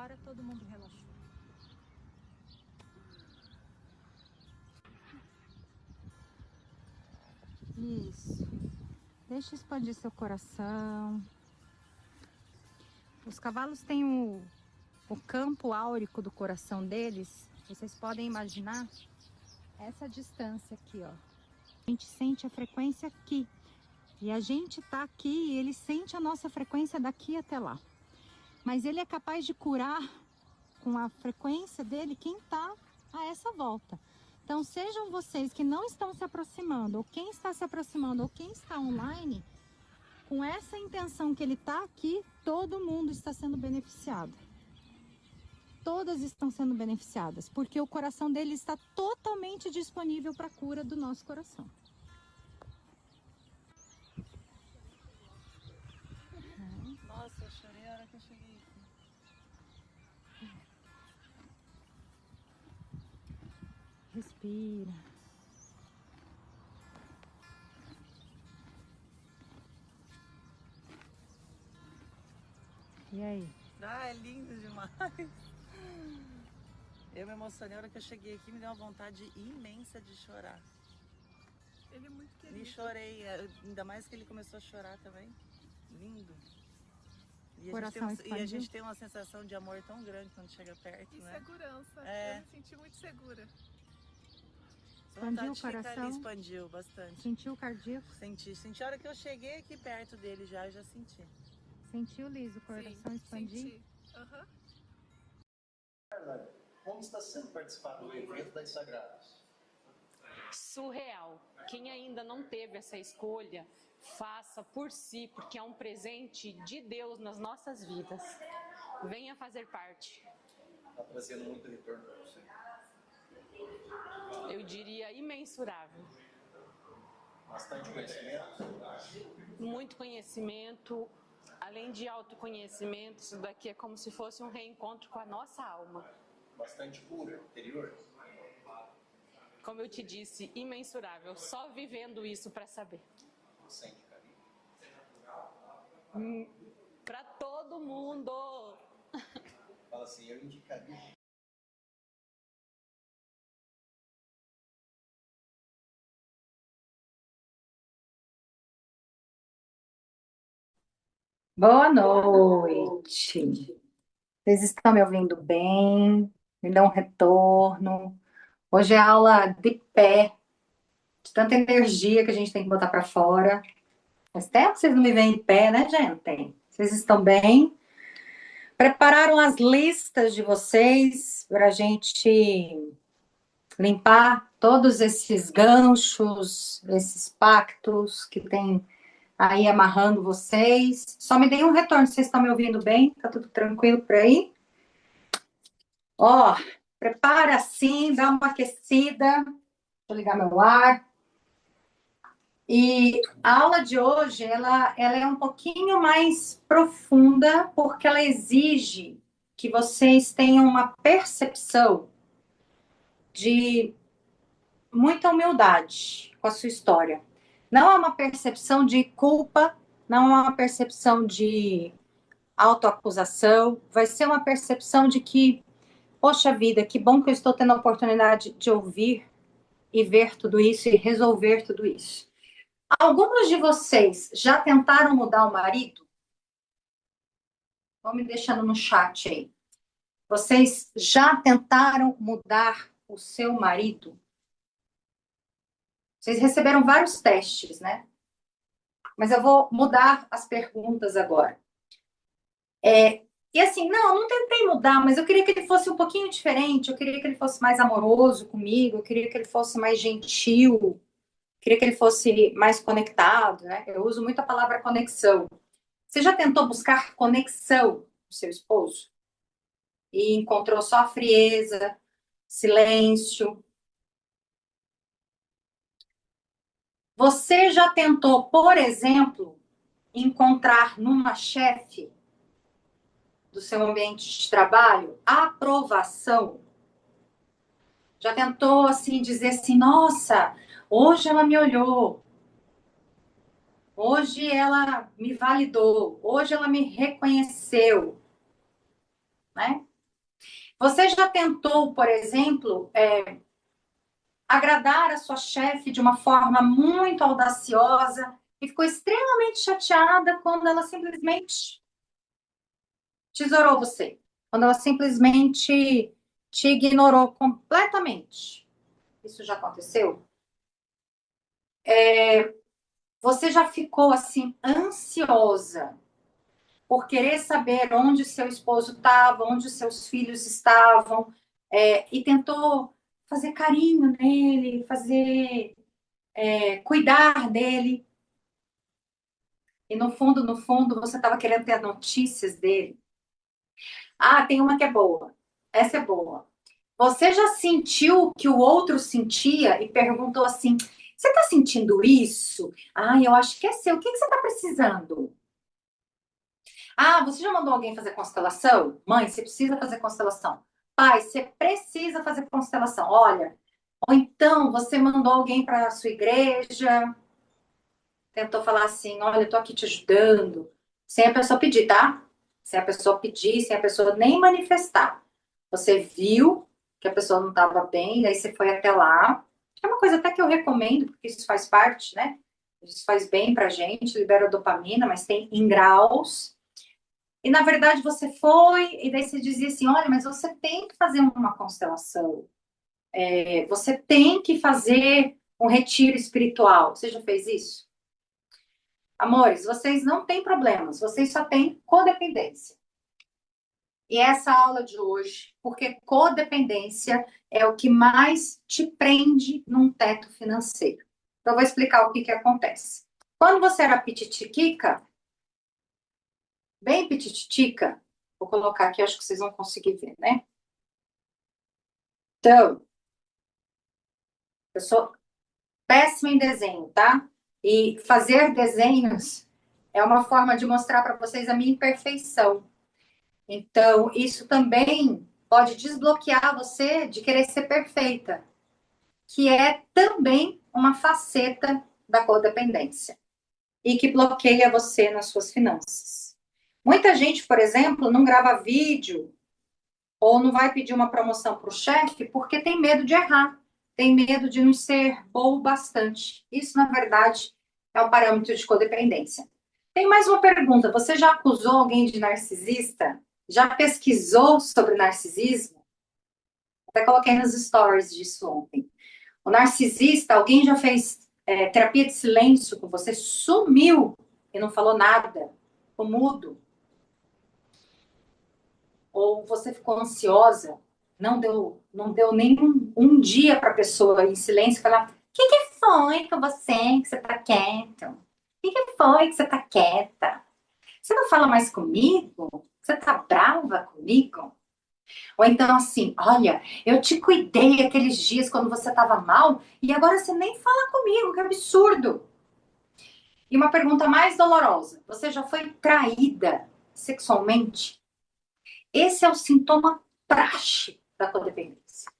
Agora todo mundo relaxou. Isso. Deixa expandir seu coração. Os cavalos têm o campo áurico do coração deles. Vocês podem imaginar essa distância aqui, ó. A gente sente a frequência aqui. E a gente tá aqui e ele sente a nossa frequência daqui até lá. Mas ele é capaz de curar com a frequência dele quem tá a essa volta. Então, sejam vocês que não estão se aproximando, ou quem está se aproximando, ou quem está online, com essa intenção que ele está aqui, todo mundo está sendo beneficiado. Todas estão sendo beneficiadas, porque o coração dele está totalmente disponível para a cura do nosso coração. Nossa, eu chorei a hora que eu cheguei aqui. Respira. E aí? Ah, é lindo demais. Eu me emocionei a hora que eu cheguei aqui, me deu uma vontade imensa de chorar. Ele é muito querido. Me chorei, ainda mais que ele começou a chorar também. Lindo. E a gente tem uma sensação de amor tão grande quando chega perto, E né? segurança. É. Eu me senti muito segura. Expandiu o coração? Ali, expandiu bastante. Sentiu o cardíaco? Senti a hora que eu cheguei aqui perto dele já senti. Sentiu, Liz, o coração expandir? Senti. Uhum. Como está sendo participar do evento das Sagradas? Surreal. Quem ainda não teve essa escolha, faça por si, porque é um presente de Deus nas nossas vidas. Venha fazer parte. Está trazendo muito retorno para você? Eu diria imensurável. Bastante conhecimento? Muito conhecimento, além de autoconhecimento, isso daqui é como se fosse um reencontro com a nossa alma. Bastante cura interior? Como eu te disse, imensurável. Só vivendo isso para saber. Sente carinho? Para todo mundo. Fala assim, eu indicaria. Boa noite. Vocês estão me ouvindo bem? Me dão um retorno. Hoje é aula de pé, de tanta energia que a gente tem que botar para fora. Faz tempo que vocês não me veem em pé, né, gente? Vocês estão bem? Prepararam as listas de vocês para a gente limpar todos esses ganchos, esses pactos que tem aí amarrando vocês. Só me deem um retorno, vocês estão me ouvindo bem? Tá tudo tranquilo por aí? Ó, prepara assim, dá uma aquecida. Deixa eu ligar meu ar. E a aula de hoje, ela é um pouquinho mais profunda, porque ela exige que vocês tenham uma percepção de muita humildade com a sua história. Não é uma percepção de culpa, não é uma percepção de autoacusação, vai ser uma percepção de que, poxa vida, que bom que eu estou tendo a oportunidade de ouvir e ver tudo isso e resolver tudo isso. Alguns de vocês já tentaram mudar o marido? Vão me deixando no chat aí. Vocês já tentaram mudar o seu marido? Vocês receberam vários testes, né? Mas eu vou mudar as perguntas agora. E assim, não tentei mudar, mas eu queria que ele fosse um pouquinho diferente, eu queria que ele fosse mais amoroso comigo, eu queria que ele fosse mais gentil, queria que ele fosse mais conectado, né? Eu uso muito a palavra conexão. Você já tentou buscar conexão com seu esposo? E encontrou só frieza, silêncio? Você já tentou, por exemplo, encontrar numa chefe do seu ambiente de trabalho aprovação? Já tentou, assim, dizer assim, nossa, hoje ela me olhou, hoje ela me validou, hoje ela me reconheceu, né? Você já tentou, por exemplo, agradar a sua chefe de uma forma muito audaciosa e ficou extremamente chateada quando ela simplesmente tesourou você, quando ela simplesmente te ignorou completamente? Isso já aconteceu? Você já ficou assim ansiosa por querer saber onde seu esposo estava, onde seus filhos estavam, e tentou fazer carinho nele, cuidar dele, e no fundo, você estava querendo ter notícias dele. Ah, tem uma que é boa. Essa é boa. Você já sentiu o que o outro sentia e perguntou assim: você está sentindo isso? Ah, eu acho que é seu. O que você está precisando? Ah, você já mandou alguém fazer constelação? Mãe, você precisa fazer constelação. Pai, você precisa fazer constelação. Olha, ou então você mandou alguém para a sua igreja, tentou falar assim: olha, eu tô aqui te ajudando. Sem a pessoa pedir, tá? Sem a pessoa pedir, sem a pessoa nem manifestar. Você viu que a pessoa não estava bem, daí você foi até lá. É uma coisa até que eu recomendo, porque isso faz parte, né? Isso faz bem pra gente, libera dopamina, mas tem em graus. E na verdade você foi, e daí você dizia assim: olha, mas você tem que fazer uma constelação, você tem que fazer um retiro espiritual. Você já fez isso? Amores, vocês não têm problemas, vocês só têm codependência. E essa aula de hoje, porque codependência é o que mais te prende num teto financeiro. Então, eu vou explicar o que acontece. Quando você era pititiquica, bem pititica, vou colocar aqui, acho que vocês vão conseguir ver, né? Então, eu sou péssima em desenho, tá? E fazer desenhos é uma forma de mostrar para vocês a minha imperfeição. Então, isso também pode desbloquear você de querer ser perfeita, que é também uma faceta da codependência e que bloqueia você nas suas finanças. Muita gente, por exemplo, não grava vídeo ou não vai pedir uma promoção para o chefe porque tem medo de errar, tem medo de não ser bom o bastante. Isso, na verdade, é um parâmetro de codependência. Tem mais uma pergunta. Você já acusou alguém de narcisista? Já pesquisou sobre narcisismo? Até coloquei nos stories disso ontem. O narcisista, alguém já fez terapia de silêncio com você? Sumiu e não falou nada, ficou mudo. Ou você ficou ansiosa, não deu nem um dia para a pessoa em silêncio falar: o que foi com você que você está quieto? O que foi que você está quieta? Você não fala mais comigo? Você está brava comigo? Ou então assim: olha, eu te cuidei aqueles dias quando você estava mal e agora você nem fala comigo, que absurdo. E uma pergunta mais dolorosa: você já foi traída sexualmente? Esse é o sintoma praxe da codependência.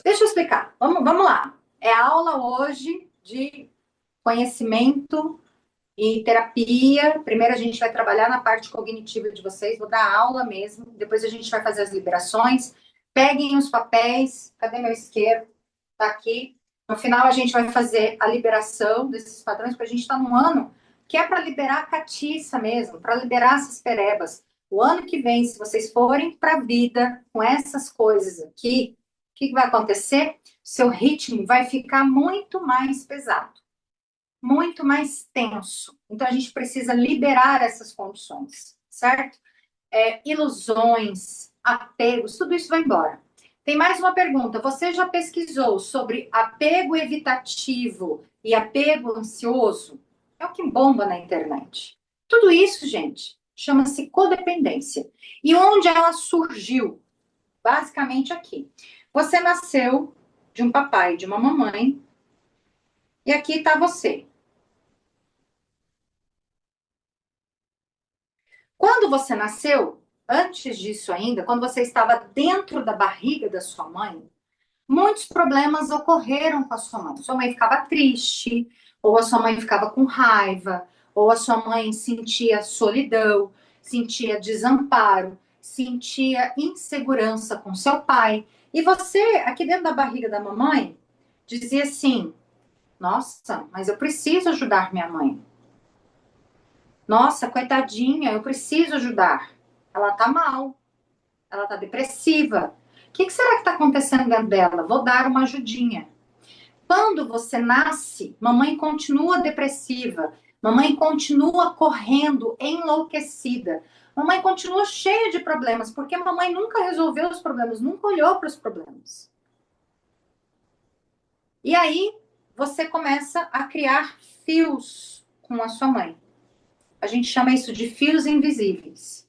Deixa eu explicar. Vamos lá. É a aula hoje de conhecimento e terapia. Primeiro a gente vai trabalhar na parte cognitiva de vocês. Vou dar aula mesmo. Depois a gente vai fazer as liberações. Peguem os papéis. Cadê meu isqueiro? Tá aqui. No final a gente vai fazer a liberação desses padrões, porque a gente está num ano que é para liberar a catiça mesmo, para liberar essas perebas. O ano que vem, se vocês forem para a vida com essas coisas aqui, o que vai acontecer? Seu ritmo vai ficar muito mais pesado, muito mais tenso. Então, a gente precisa liberar essas condições, certo? Ilusões, apegos, tudo isso vai embora. Tem mais uma pergunta. Você já pesquisou sobre apego evitativo e apego ansioso? É o que bomba na internet. Tudo isso, gente, chama-se codependência. E onde ela surgiu? Basicamente aqui. Você nasceu de um papai e de uma mamãe, e aqui está você. Quando você nasceu, antes disso ainda, quando você estava dentro da barriga da sua mãe, muitos problemas ocorreram com a sua mãe. Sua mãe ficava triste, ou a sua mãe ficava com raiva, ou a sua mãe sentia solidão, sentia desamparo, sentia insegurança com seu pai. E você, aqui dentro da barriga da mamãe, dizia assim: nossa, mas eu preciso ajudar minha mãe. Nossa, coitadinha, eu preciso ajudar. Ela tá mal, ela tá depressiva. O que será que está acontecendo dentro dela? Vou dar uma ajudinha. Quando você nasce, mamãe continua depressiva, mamãe continua correndo, enlouquecida. Mamãe continua cheia de problemas, porque mamãe nunca resolveu os problemas, nunca olhou para os problemas. E aí, você começa a criar fios com a sua mãe. A gente chama isso de fios invisíveis.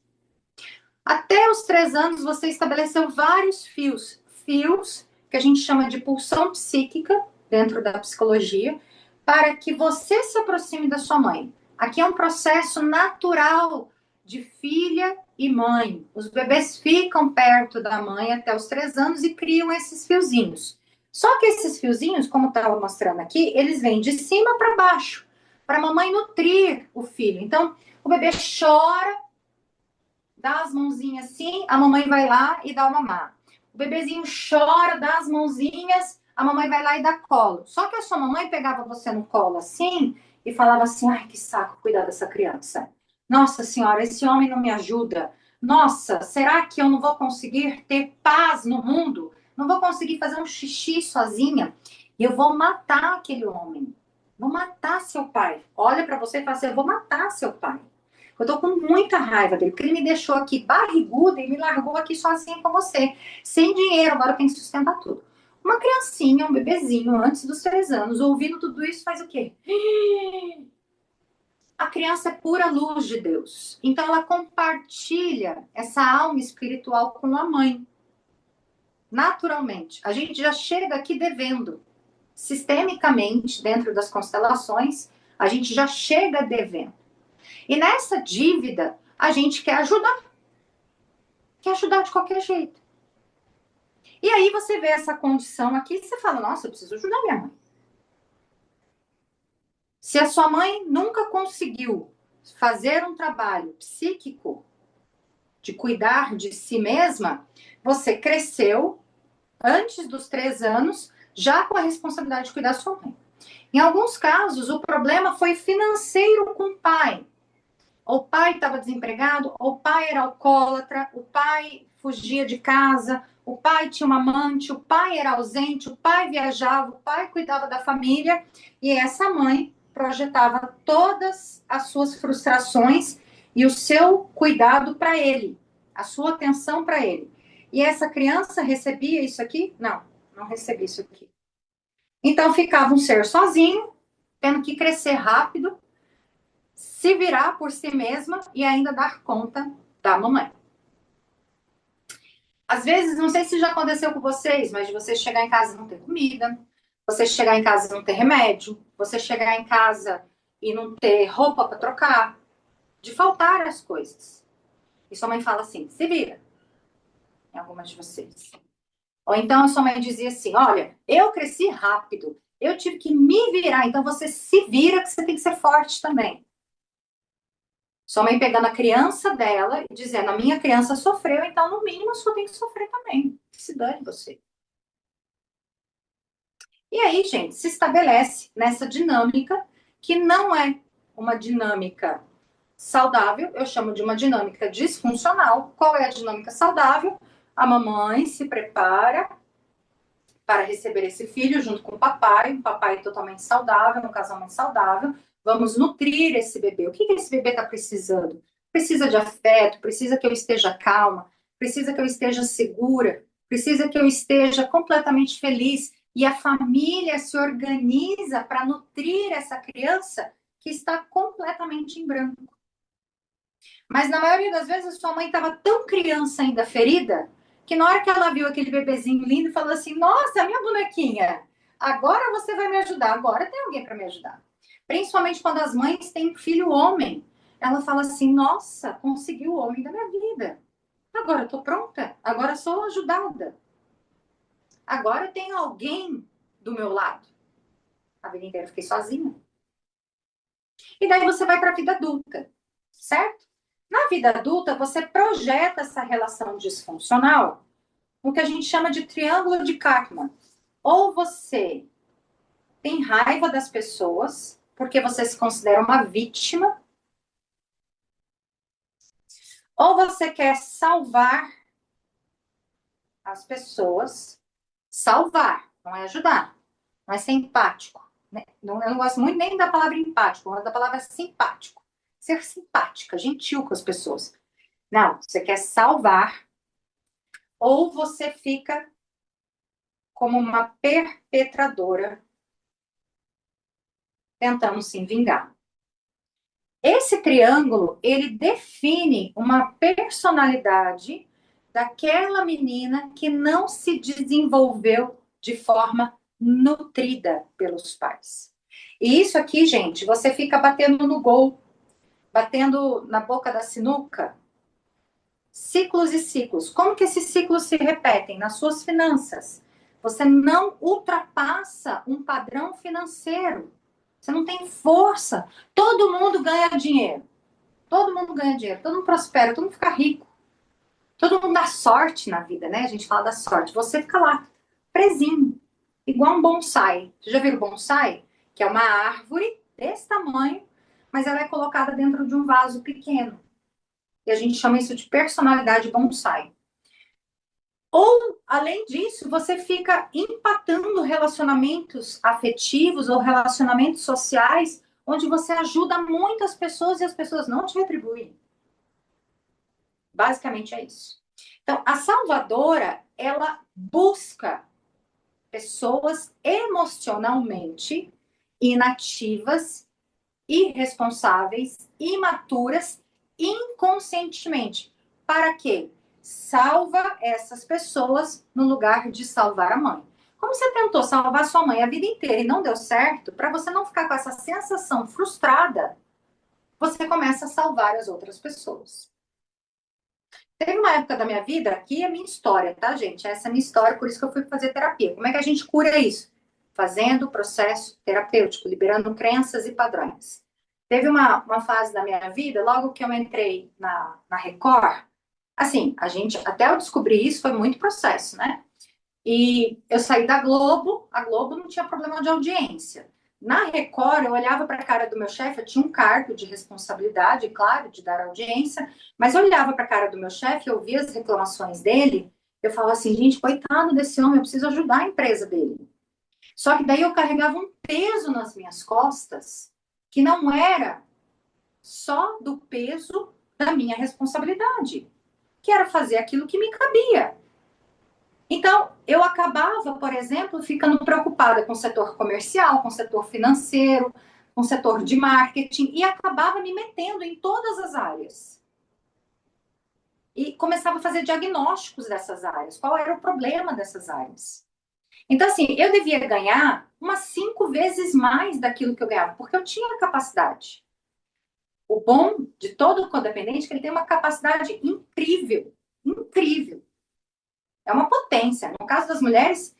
Até os 3 anos, você estabeleceu vários fios. Fios que a gente chama de pulsão psíquica, dentro da psicologia, para que você se aproxime da sua mãe. Aqui é um processo natural de filha e mãe. Os bebês ficam perto da mãe até os 3 anos e criam esses fiozinhos. Só que esses fiozinhos, como estava mostrando aqui, eles vêm de cima para baixo, para a mamãe nutrir o filho. Então, o bebê chora, dá as mãozinhas assim, a mamãe vai lá e dá o mamar. O bebezinho chora, dá as mãozinhas, a mamãe vai lá e dá colo. Só que a sua mamãe pegava você no colo assim e falava assim: ai, que saco cuidar dessa criança. Nossa senhora, esse homem não me ajuda. Nossa, será que eu não vou conseguir ter paz no mundo? Não vou conseguir fazer um xixi sozinha? E eu vou matar aquele homem. Vou matar seu pai. Olha para você e fala assim: eu vou matar seu pai. Eu tô com muita raiva dele, porque ele me deixou aqui barriguda e me largou aqui sozinha com você. Sem dinheiro, agora eu tenho que sustentar tudo. Uma criancinha, um bebezinho, antes dos 3 anos, ouvindo tudo isso, faz o quê? A criança é pura luz de Deus. Então, ela compartilha essa alma espiritual com a mãe. Naturalmente. A gente já chega aqui devendo. Sistemicamente, dentro das constelações, a gente já chega devendo. E nessa dívida, a gente quer ajudar. Quer ajudar de qualquer jeito. E aí você vê essa condição aqui e você fala: nossa, eu preciso ajudar minha mãe. Se a sua mãe nunca conseguiu fazer um trabalho psíquico de cuidar de si mesma, você cresceu antes dos 3 anos já com a responsabilidade de cuidar da sua mãe. Em alguns casos, o problema foi financeiro com o pai. O pai estava desempregado, o pai era alcoólatra, o pai fugia de casa, o pai tinha uma amante, o pai era ausente, o pai viajava, o pai cuidava da família e essa mãe projetava todas as suas frustrações e o seu cuidado para ele, a sua atenção para ele. E essa criança recebia isso aqui? Não, não recebia isso aqui. Então ficava um ser sozinho, tendo que crescer rápido, se virar por si mesma e ainda dar conta da mamãe. Às vezes, não sei se já aconteceu com vocês, mas de você chegar em casa e não ter comida, você chegar em casa e não ter remédio, você chegar em casa e não ter roupa para trocar, de faltar as coisas. E sua mãe fala assim: se vira. Em algumas de vocês. Ou então a sua mãe dizia assim: olha, eu cresci rápido, eu tive que me virar, então você se vira que você tem que ser forte também. Sua mãe pegando a criança dela e dizendo: a minha criança sofreu, então no mínimo a sua tem que sofrer também. Que se dane você. E aí, gente, se estabelece nessa dinâmica que não é uma dinâmica saudável, eu chamo de uma dinâmica disfuncional. Qual é a dinâmica saudável? A mamãe se prepara para receber esse filho junto com o papai, um papai totalmente saudável, um casamento saudável. Vamos nutrir esse bebê. O que esse bebê está precisando? Precisa de afeto, precisa que eu esteja calma, precisa que eu esteja segura, precisa que eu esteja completamente feliz. E a família se organiza para nutrir essa criança que está completamente em branco. Mas na maioria das vezes a sua mãe estava tão criança ainda ferida, que na hora que ela viu aquele bebezinho lindo, falou assim: nossa, minha bonequinha, agora você vai me ajudar, agora tem alguém para me ajudar. Principalmente quando as mães têm filho homem. Ela fala assim: nossa, consegui o homem da minha vida. Agora eu tô pronta, agora sou ajudada. Agora eu tenho alguém do meu lado. A vida inteira eu fiquei sozinha. E daí você vai para a vida adulta, certo? Na vida adulta, você projeta essa relação disfuncional no que a gente chama de triângulo de Karpman. Ou você tem raiva das pessoas, porque você se considera uma vítima, ou você quer salvar as pessoas, salvar, não é ajudar, não é ser empático. Né? Eu não gosto muito nem da palavra empático, mas da palavra simpático. Ser simpática, gentil com as pessoas. Não, você quer salvar, ou você fica como uma perpetradora tentando se vingar. Esse triângulo, ele define uma personalidade daquela menina que não se desenvolveu de forma nutrida pelos pais. E isso aqui, gente, você fica batendo no gol, batendo na boca da sinuca, ciclos e ciclos. Como que esses ciclos se repetem? Nas suas finanças. Você não ultrapassa um padrão financeiro. Você não tem força. Todo mundo ganha dinheiro. Todo mundo ganha dinheiro. Todo mundo prospera. Todo mundo fica rico. Todo mundo dá sorte na vida, né? A gente fala da sorte. Você fica lá, presinho. Igual um bonsai. Você já viu o bonsai? Que é uma árvore desse tamanho, mas ela é colocada dentro de um vaso pequeno. E a gente chama isso de personalidade bonsai. Ou, além disso, você fica empatando relacionamentos afetivos ou relacionamentos sociais, onde você ajuda muitas pessoas e as pessoas não te retribuem. Basicamente é isso. Então, a salvadora, ela busca pessoas emocionalmente inativas, irresponsáveis, imaturas, inconscientemente. Para quê? Salva essas pessoas no lugar de salvar a mãe. Como você tentou salvar sua mãe a vida inteira e não deu certo, para você não ficar com essa sensação frustrada, você começa a salvar as outras pessoas. Teve uma época da minha vida, aqui é minha história, tá, gente? Essa é a minha história, por isso que eu fui fazer terapia. Como é que a gente cura isso? Fazendo o processo terapêutico, liberando crenças e padrões. Teve uma fase da minha vida, logo que eu entrei na Record, assim, até eu descobrir isso foi muito processo, né? E eu saí da Globo, a Globo não tinha problema de audiência. Na Record, eu olhava para a cara do meu chefe, eu tinha um cargo de responsabilidade, claro, de dar audiência, mas eu olhava para a cara do meu chefe, eu via as reclamações dele, eu falava assim, gente, coitado desse homem, eu preciso ajudar a empresa dele. Só que daí eu carregava um peso nas minhas costas, que não era só do peso da minha responsabilidade, que era fazer aquilo que me cabia. Então, eu acabava, por exemplo, ficando preocupada com o setor comercial, com o setor financeiro, com o setor de marketing, e acabava me metendo em todas as áreas. E começava a fazer diagnósticos dessas áreas. Qual era o problema dessas áreas? Então, assim, eu devia ganhar umas 5 vezes mais daquilo que eu ganhava, porque eu tinha capacidade. O bom de todo codependente é que ele tem uma capacidade incrível, incrível. É uma potência. No caso das mulheres,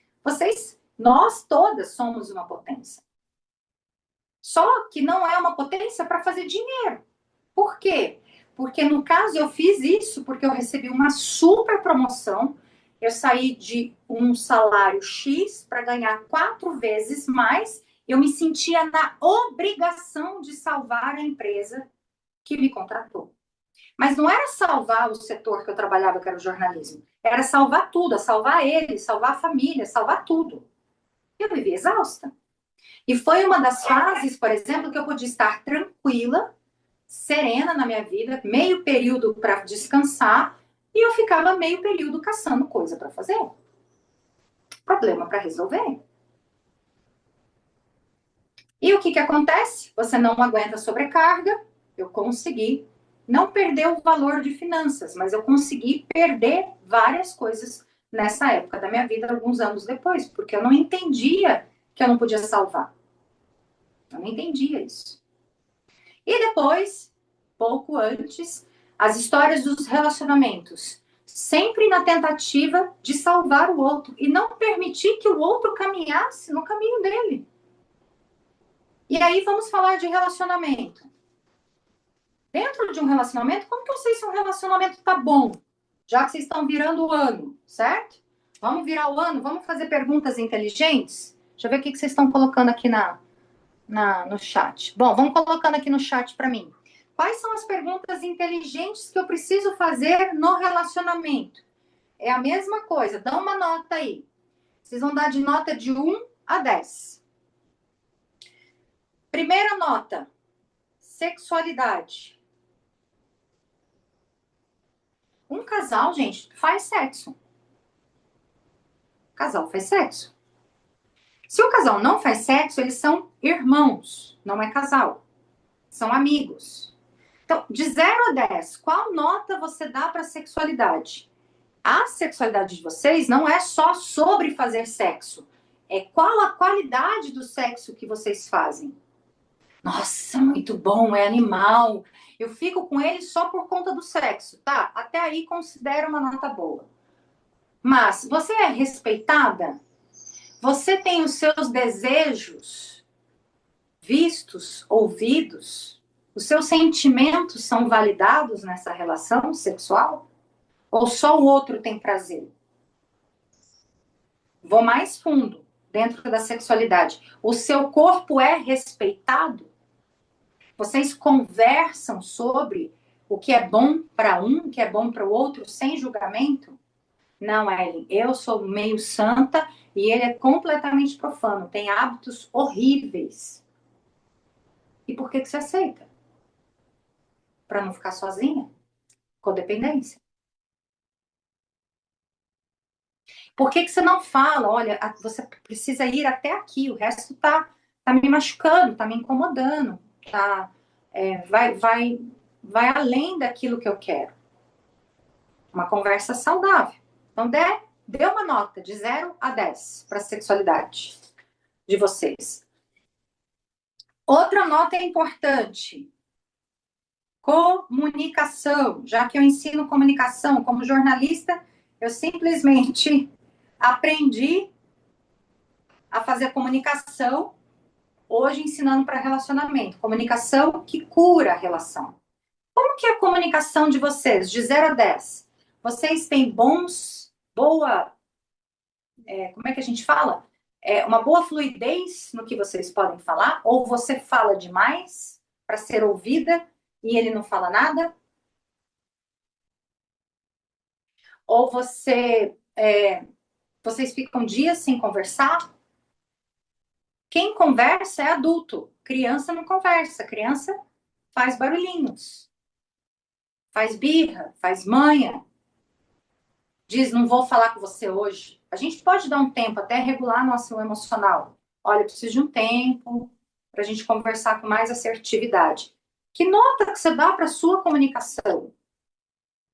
nós todas somos uma potência. Só que não é uma potência para fazer dinheiro. Por quê? Porque no caso eu fiz isso porque eu recebi uma super promoção. Eu saí de um salário X para ganhar 4 vezes mais. Eu me sentia na obrigação de salvar a empresa que me contratou. Mas não era salvar o setor que eu trabalhava, que era o jornalismo. Era salvar tudo, salvar ele, salvar a família, salvar tudo. Eu vivi exausta. E foi uma das fases, por exemplo, que eu podia estar tranquila, serena na minha vida, meio período para descansar, e eu ficava meio período caçando coisa para fazer. Problema para resolver. E o que acontece? Você não aguenta sobrecarga. Eu consegui não perder o valor de finanças, mas eu consegui perder várias coisas nessa época da minha vida, alguns anos depois, porque eu não entendia que eu não podia salvar. Eu não entendia isso. E depois, pouco antes, as histórias dos relacionamentos, sempre na tentativa de salvar o outro e não permitir que o outro caminhasse no caminho dele. E aí vamos falar de relacionamento. Dentro de um relacionamento, como que eu sei se um relacionamento tá bom? Já que vocês estão virando o ano, certo? Vamos virar o ano, vamos fazer perguntas inteligentes? Deixa eu ver o que vocês estão colocando aqui no chat. Bom, vamos colocando aqui no chat para mim. Quais são as perguntas inteligentes que eu preciso fazer no relacionamento? É a mesma coisa, dá uma nota aí. Vocês vão dar de nota de 1 a 10. Primeira nota, sexualidade. Um casal, gente, faz sexo. O casal faz sexo. Se o casal não faz sexo, eles são irmãos, não é casal. São amigos. Então, de 0 a 10, qual nota você dá para a sexualidade? A sexualidade de vocês não é só sobre fazer sexo. É qual a qualidade do sexo que vocês fazem. Nossa, muito bom, é animal. Eu fico com ele só por conta do sexo, tá? Até aí considero uma nota boa. Mas você é respeitada? Você tem os seus desejos vistos, ouvidos? Os seus sentimentos são validados nessa relação sexual? Ou só o outro tem prazer? Vou mais fundo dentro da sexualidade. O seu corpo é respeitado? Vocês conversam sobre o que é bom para um, o que é bom para o outro, sem julgamento? Não, Ellen, eu sou meio santa e ele é completamente profano, tem hábitos horríveis. E por que você aceita? Para não ficar sozinha? Codependência. Por que você não fala, olha, você precisa ir até aqui, o resto tá me machucando, tá me incomodando, vai além daquilo que eu quero. Uma conversa saudável. Então, dê uma nota de 0 a 10 para a sexualidade de vocês. Outra nota importante. Comunicação. Já que eu ensino comunicação como jornalista, eu simplesmente aprendi a fazer comunicação, hoje ensinando para relacionamento. Comunicação que cura a relação. Como que é a comunicação de vocês, de 0 a 10? Vocês têm como é que a gente fala? Uma boa fluidez no que vocês podem falar? Ou você fala demais para ser ouvida e ele não fala nada? Ou vocês ficam dias sem conversar? Quem conversa é adulto. Criança não conversa. Criança faz barulhinhos. Faz birra, faz manha. Diz, não vou falar com você hoje. A gente pode dar um tempo até regular nosso emocional. Olha, eu preciso de um tempo para a gente conversar com mais assertividade. Que nota que você dá para a sua comunicação?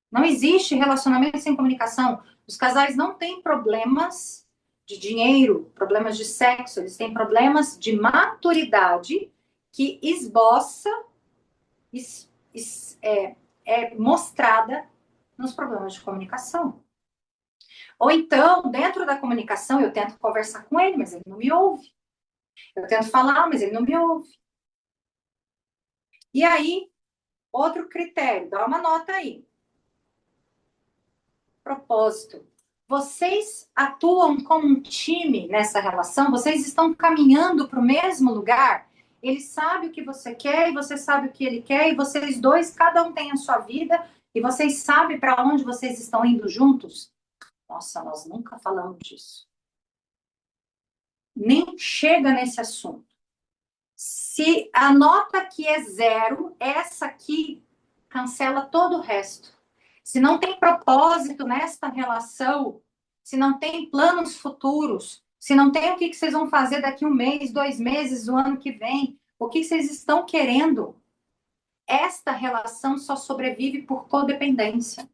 Não existe relacionamento sem comunicação. Os casais não têm problemas de dinheiro, problemas de sexo, eles têm problemas de maturidade que esboça, é mostrada nos problemas de comunicação. Ou então, dentro da comunicação, eu tento conversar com ele, mas ele não me ouve. Eu tento falar, mas ele não me ouve. E aí, outro critério, dá uma nota aí. Propósito. Vocês atuam como um time nessa relação? Vocês estão caminhando para o mesmo lugar? Ele sabe o que você quer e você sabe o que ele quer, e vocês dois, cada um tem a sua vida, e vocês sabem para onde vocês estão indo juntos? Nossa, nós nunca falamos disso. Nem chega nesse assunto. Se a nota aqui é 0, essa aqui cancela todo o resto. Se não tem propósito nesta relação, se não tem planos futuros, se não tem o que vocês vão fazer daqui 1 mês, 2 meses, o ano que vem, o que vocês estão querendo, esta relação só sobrevive por codependência.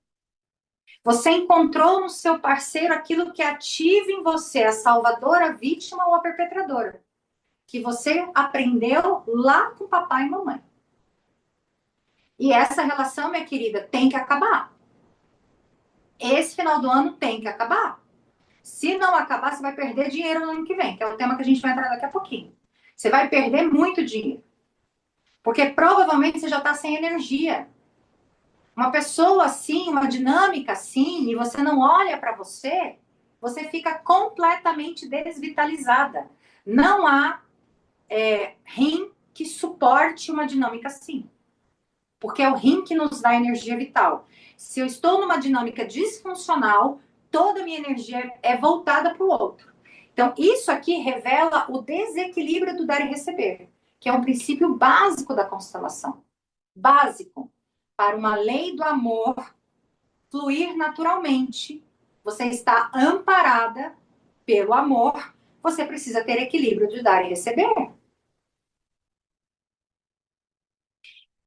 Você encontrou no seu parceiro aquilo que ativa em você a salvadora, a vítima ou a perpetradora. Que você aprendeu lá com papai e mamãe. E essa relação, minha querida, tem que acabar. Esse final do ano tem que acabar. Se não acabar, você vai perder dinheiro no ano que vem, que é o tema que a gente vai entrar daqui a pouquinho. Você vai perder muito dinheiro. Porque provavelmente você já está sem energia. Uma pessoa assim, uma dinâmica assim, e você não olha para você, você fica completamente desvitalizada. Não há rim que suporte uma dinâmica assim. Porque é o rim que nos dá energia vital. Se eu estou numa dinâmica disfuncional, toda a minha energia é voltada para o outro. Então, isso aqui revela o desequilíbrio do dar e receber, que é um princípio básico da constelação. Básico. Para uma lei do amor fluir naturalmente, você está amparada pelo amor, você precisa ter equilíbrio de dar e receber.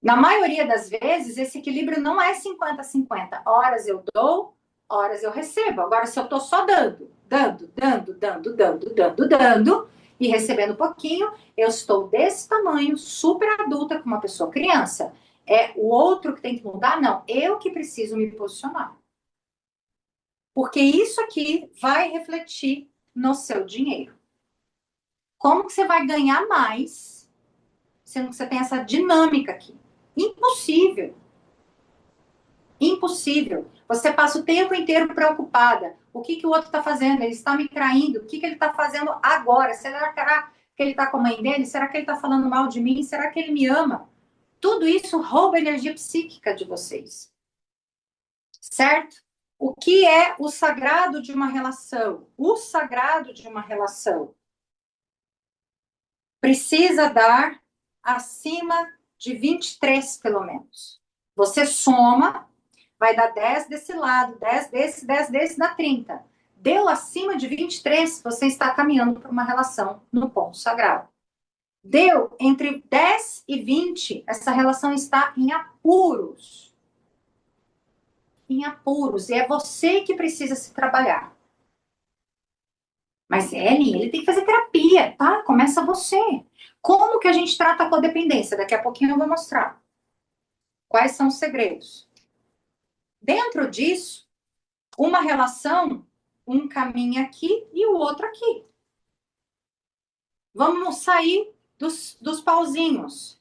Na maioria das vezes, esse equilíbrio não é 50-50. Horas eu dou, horas eu recebo. Agora, se eu estou só dando, e recebendo pouquinho, eu estou desse tamanho, super adulta, com uma pessoa criança. É o outro que tem que mudar? Não, eu que preciso me posicionar. Porque isso aqui vai refletir no seu dinheiro. Como que você vai ganhar mais, sendo que você tem essa dinâmica aqui? Impossível. Impossível. Você passa o tempo inteiro preocupada. O que o outro está fazendo? Ele está me traindo? O que ele está fazendo agora? Será que ele está com a mãe dele? Será que ele está falando mal de mim? Será que ele me ama? Tudo isso rouba a energia psíquica de vocês. Certo? O que é o sagrado de uma relação? O sagrado de uma relação precisa dar acima de 23, pelo menos. Você soma, vai dar 10 desse lado, 10 desse, 10 desse, dá 30. Deu acima de 23, você está caminhando para uma relação no ponto sagrado. Deu entre 10 e 20, essa relação está em apuros. Em apuros. E é você que precisa se trabalhar. Mas, Ellen, ele tem que fazer terapia, tá? Começa você. Como que a gente trata a codependência? Daqui a pouquinho eu vou mostrar. Quais são os segredos? Dentro disso, uma relação, um caminha aqui e o outro aqui. Vamos sair dos pauzinhos.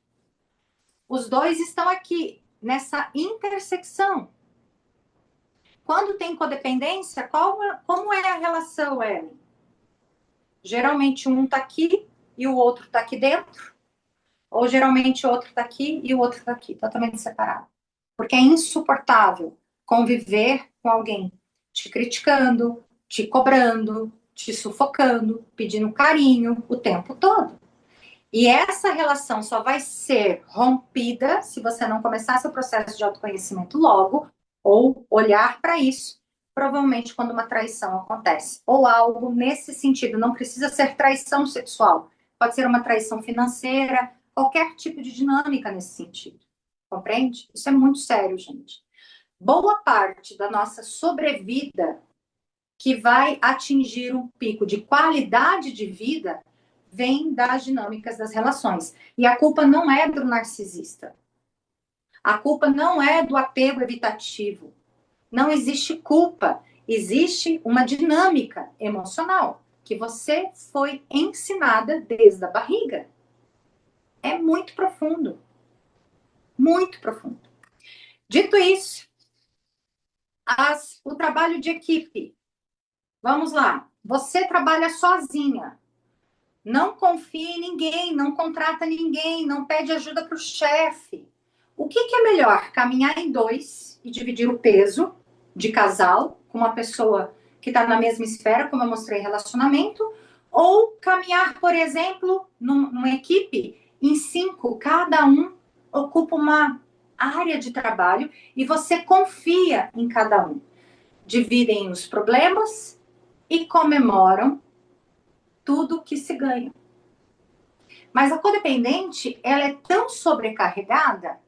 Os dois estão aqui, nessa intersecção. Quando tem codependência, como é a relação, Ellen? Geralmente um está aqui e o outro está aqui dentro. Ou geralmente o outro está aqui e o outro está aqui, totalmente separado. Porque é insuportável conviver com alguém te criticando, te cobrando, te sufocando, pedindo carinho o tempo todo. E essa relação só vai ser rompida se você não começar seu processo de autoconhecimento logo, ou olhar para isso, provavelmente quando uma traição acontece. Ou algo nesse sentido, não precisa ser traição sexual, pode ser uma traição financeira, qualquer tipo de dinâmica nesse sentido. Compreende? Isso é muito sério, gente. Boa parte da nossa sobrevida que vai atingir um pico de qualidade de vida vem das dinâmicas das relações. E a culpa não é do narcisista. A culpa não é do apego evitativo. Não existe culpa. Existe uma dinâmica emocional que você foi ensinada desde a barriga. É muito profundo. Muito profundo. Dito isso, o trabalho de equipe. Vamos lá. Você trabalha sozinha. Não confia em ninguém, não contrata ninguém, não pede ajuda para o chefe. O que é melhor? Caminhar em dois e dividir o peso de casal com uma pessoa que está na mesma esfera, como eu mostrei, relacionamento, ou caminhar, por exemplo, numa equipe em 5, cada um ocupa uma área de trabalho e você confia em cada um. Dividem os problemas e comemoram tudo que se ganha. Mas a codependente, ela é tão sobrecarregada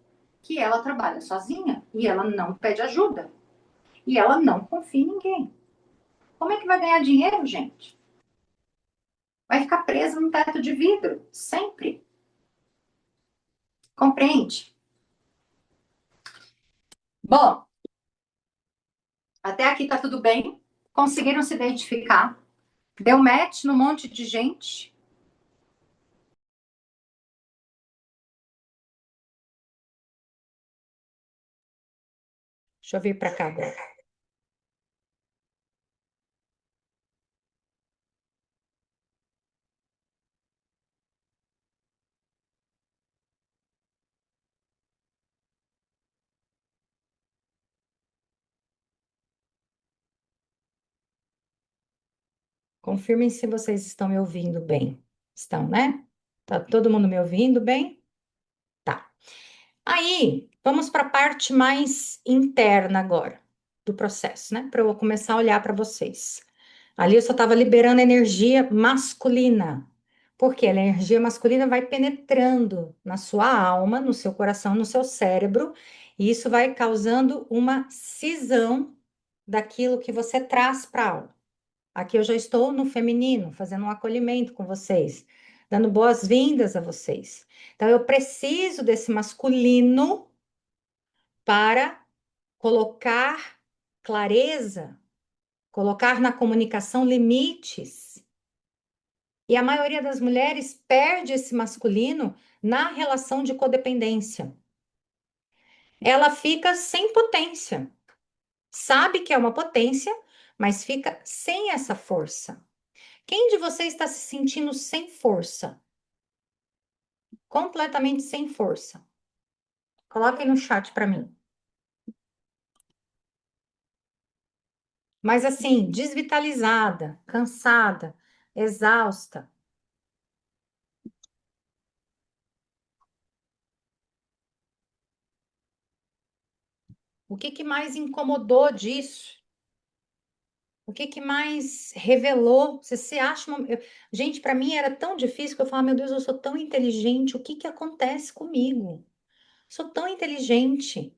que ela trabalha sozinha e ela não pede ajuda. E ela não confia em ninguém. Como é que vai ganhar dinheiro, gente? Vai ficar presa num teto de vidro, sempre. Compreende? Bom, até aqui tá tudo bem. Conseguiram se identificar. Deu match num monte de gente. Deixa eu vir para cá agora. Confirmem se vocês estão me ouvindo bem. Estão, né? Tá todo mundo me ouvindo bem? Tá. Aí, vamos para a parte mais interna agora do processo, né? Para eu começar a olhar para vocês. Ali eu só estava liberando energia masculina. Porque a energia masculina vai penetrando na sua alma, no seu coração, no seu cérebro, e isso vai causando uma cisão daquilo que você traz para a alma. Aqui eu já estou no feminino, fazendo um acolhimento com vocês, dando boas-vindas a vocês. Então, eu preciso desse masculino para colocar clareza, colocar na comunicação limites. E a maioria das mulheres perde esse masculino na relação de codependência. Ela fica sem potência. Sabe que é uma potência, mas fica sem essa força. Quem de vocês está se sentindo sem força? Completamente sem força. Coloquem no chat para mim. Mas assim, desvitalizada, cansada, exausta. O que que mais incomodou disso? O que que mais revelou? Você se acha Gente, para mim era tão difícil que eu falava, meu Deus, eu sou tão inteligente, o que que acontece comigo? Sou tão inteligente.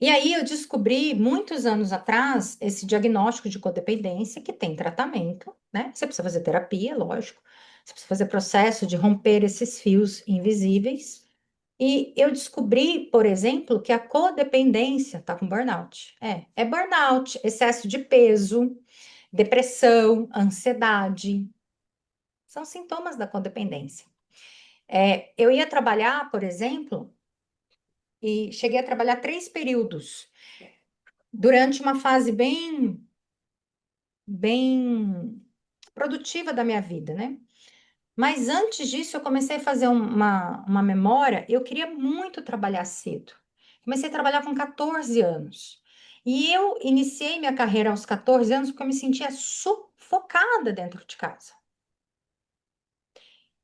E aí eu descobri, muitos anos atrás, esse diagnóstico de codependência que tem tratamento, né? Você precisa fazer terapia, lógico. Você precisa fazer processo de romper esses fios invisíveis. E eu descobri, por exemplo, que a codependência tá com burnout. É burnout, excesso de peso, depressão, ansiedade. São sintomas da codependência. Eu ia trabalhar, por exemplo, e cheguei a trabalhar 3 períodos durante uma fase bem produtiva da minha vida, né? Mas antes disso, eu comecei a fazer uma memória. Eu queria muito trabalhar cedo. Comecei a trabalhar com 14 anos. E eu iniciei minha carreira aos 14 anos porque eu me sentia sufocada dentro de casa.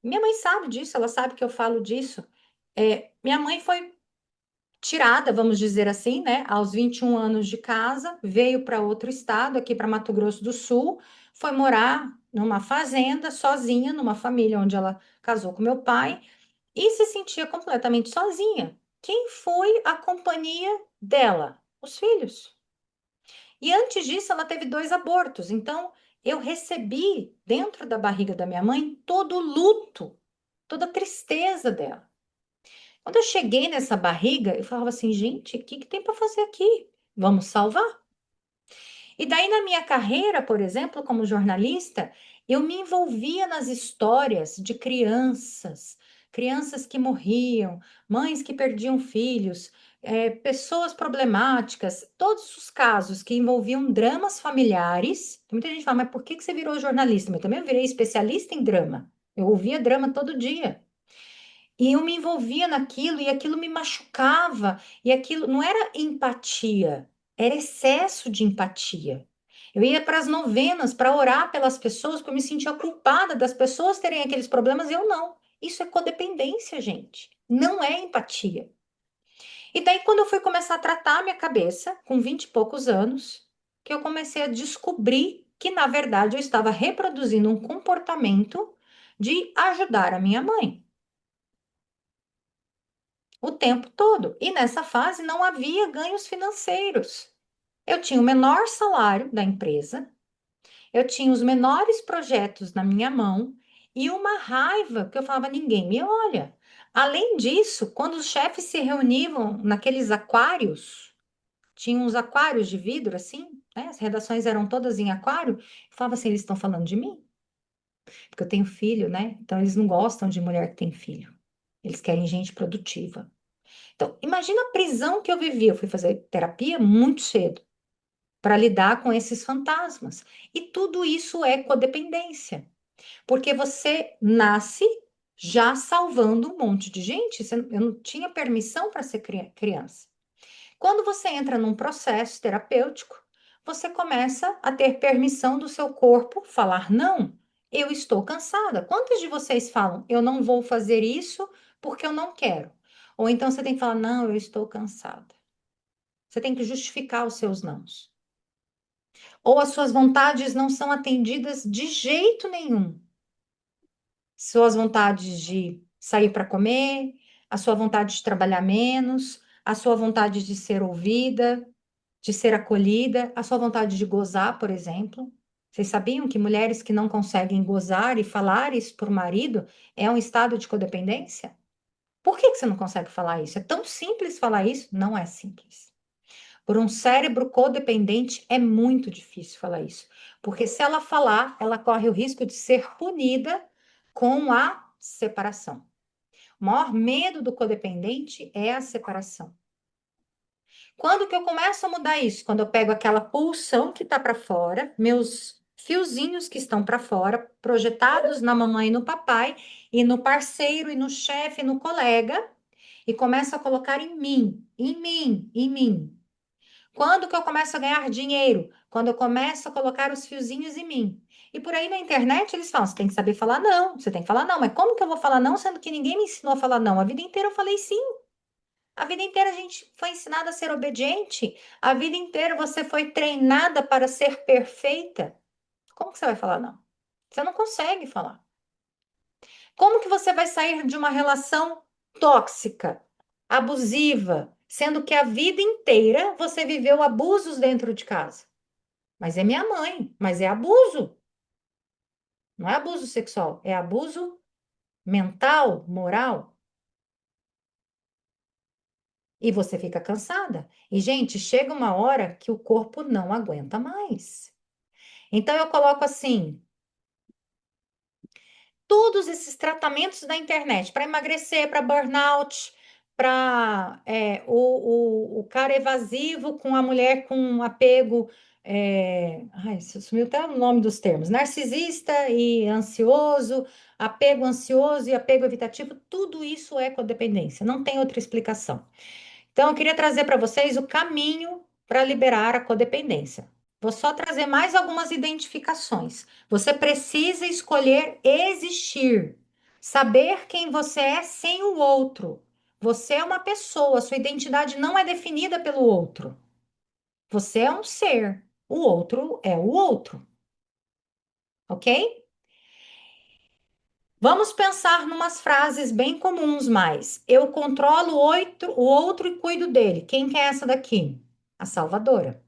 Minha mãe sabe disso, ela sabe que eu falo disso. Minha mãe foi tirada, vamos dizer assim, né, aos 21 anos de casa, veio para outro estado, aqui para Mato Grosso do Sul, foi morar numa fazenda sozinha, numa família onde ela casou com meu pai e se sentia completamente sozinha. Quem foi a companhia dela? Os filhos. E antes disso, ela teve 2 abortos. Então, eu recebi dentro da barriga da minha mãe todo o luto, toda a tristeza dela. Quando eu cheguei nessa barriga, eu falava assim, gente, o que que tem para fazer aqui? Vamos salvar? E daí, na minha carreira, por exemplo, como jornalista, eu me envolvia nas histórias de crianças, crianças que morriam, mães que perdiam filhos, pessoas problemáticas, todos os casos que envolviam dramas familiares. Muita gente fala, mas por que que você virou jornalista? Mas eu também virei especialista em drama. Eu ouvia drama todo dia. E eu me envolvia naquilo e aquilo me machucava. E aquilo não era empatia, era excesso de empatia. Eu ia para as novenas para orar pelas pessoas, porque eu me sentia culpada das pessoas terem aqueles problemas e eu não. Isso é codependência, gente. Não é empatia. E daí, quando eu fui começar a tratar a minha cabeça, com 20 e poucos anos, que eu comecei a descobrir que, na verdade, eu estava reproduzindo um comportamento de ajudar a minha mãe o tempo todo. E nessa fase não havia ganhos financeiros. Eu tinha o menor salário da empresa, eu tinha os menores projetos na minha mão e uma raiva que eu falava, ninguém me olha. Além disso, quando os chefes se reuniam naqueles aquários, tinham uns aquários de vidro assim, né? As redações eram todas em aquário, eu falava assim, eles estão falando de mim? Porque eu tenho filho, né? Então eles não gostam de mulher que tem filho. Eles querem gente produtiva. Então, imagina a prisão que eu vivi. Eu fui fazer terapia muito cedo para lidar com esses fantasmas. E tudo isso é codependência, porque você nasce já salvando um monte de gente. Eu não tinha permissão para ser criança. Quando você entra num processo terapêutico, você começa a ter permissão do seu corpo falar não. Eu estou cansada. Quantos de vocês falam, eu não vou fazer isso porque eu não quero? Ou então você tem que falar, não, eu estou cansada. Você tem que justificar os seus nãos. Ou as suas vontades não são atendidas de jeito nenhum. Suas vontades de sair para comer, a sua vontade de trabalhar menos, a sua vontade de ser ouvida, de ser acolhida, a sua vontade de gozar, por exemplo. Vocês sabiam que mulheres que não conseguem gozar e falar isso para o marido é um estado de codependência? Por que você não consegue falar isso? É tão simples falar isso? Não é simples. Por um cérebro codependente é muito difícil falar isso, porque se ela falar, ela corre o risco de ser punida com a separação. O maior medo do codependente é a separação. Quando que eu começo a mudar isso? Quando eu pego aquela pulsão que está para fora, meus fiozinhos que estão para fora, projetados na mamãe e no papai, e no parceiro, e no chefe, e no colega, e começo a colocar em mim, em mim, em mim. Quando que eu começo a ganhar dinheiro? Quando eu começo a colocar os fiozinhos em mim. E por aí na internet eles falam, você tem que saber falar não, você tem que falar não, mas como que eu vou falar não, sendo que ninguém me ensinou a falar não? A vida inteira eu falei sim. A vida inteira a gente foi ensinada a ser obediente. A vida inteira você foi treinada para ser perfeita. Como que você vai falar não? Você não consegue falar. Como que você vai sair de uma relação tóxica, abusiva, sendo que a vida inteira você viveu abusos dentro de casa? Mas é minha mãe, mas é abuso. Não é abuso sexual, é abuso mental, moral. E você fica cansada. E, gente, chega uma hora que o corpo não aguenta mais. Então, eu coloco assim: todos esses tratamentos da internet para emagrecer, para burnout, para o cara evasivo com a mulher com apego. Ai, sumiu até o nome dos termos: narcisista e ansioso, apego ansioso e apego evitativo, tudo isso é codependência, não tem outra explicação. Então, eu queria trazer para vocês o caminho para liberar a codependência. Vou só trazer mais algumas identificações. Você precisa escolher existir, saber quem você é sem o outro. Você é uma pessoa, sua identidade não é definida pelo outro. Você é um ser, o outro é o outro, ok? Vamos pensar numas frases bem comuns mais. Eu controlo o outro e cuido dele. Quem que é essa daqui? A salvadora.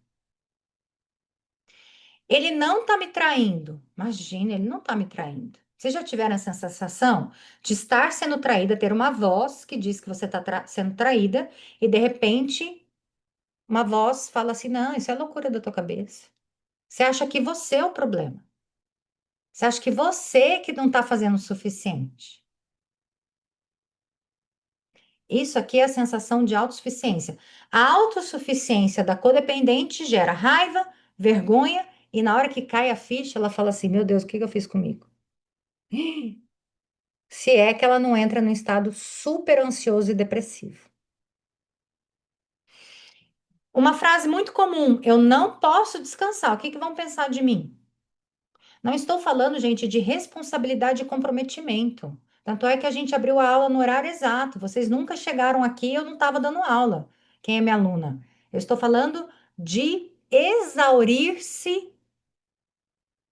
Ele não está me traindo. Imagina, ele não está me traindo. Vocês já tiveram essa sensação de estar sendo traída, ter uma voz que diz que você está sendo traída e de repente uma voz fala assim: não, isso é loucura da tua cabeça. Você acha que você é o problema. Você acha que você que não está fazendo o suficiente. Isso aqui é a sensação de autossuficiência. A autossuficiência da codependente gera raiva, vergonha, e na hora que cai a ficha, ela fala assim: meu Deus, o que que eu fiz comigo? Se é que ela não entra num estado super ansioso e depressivo. Uma frase muito comum: eu não posso descansar. O que que vão pensar de mim? Não estou falando, gente, de responsabilidade e comprometimento. Tanto é que a gente abriu a aula no horário exato. Vocês nunca chegaram aqui, eu não estava dando aula. Quem é minha aluna? Eu estou falando de exaurir-se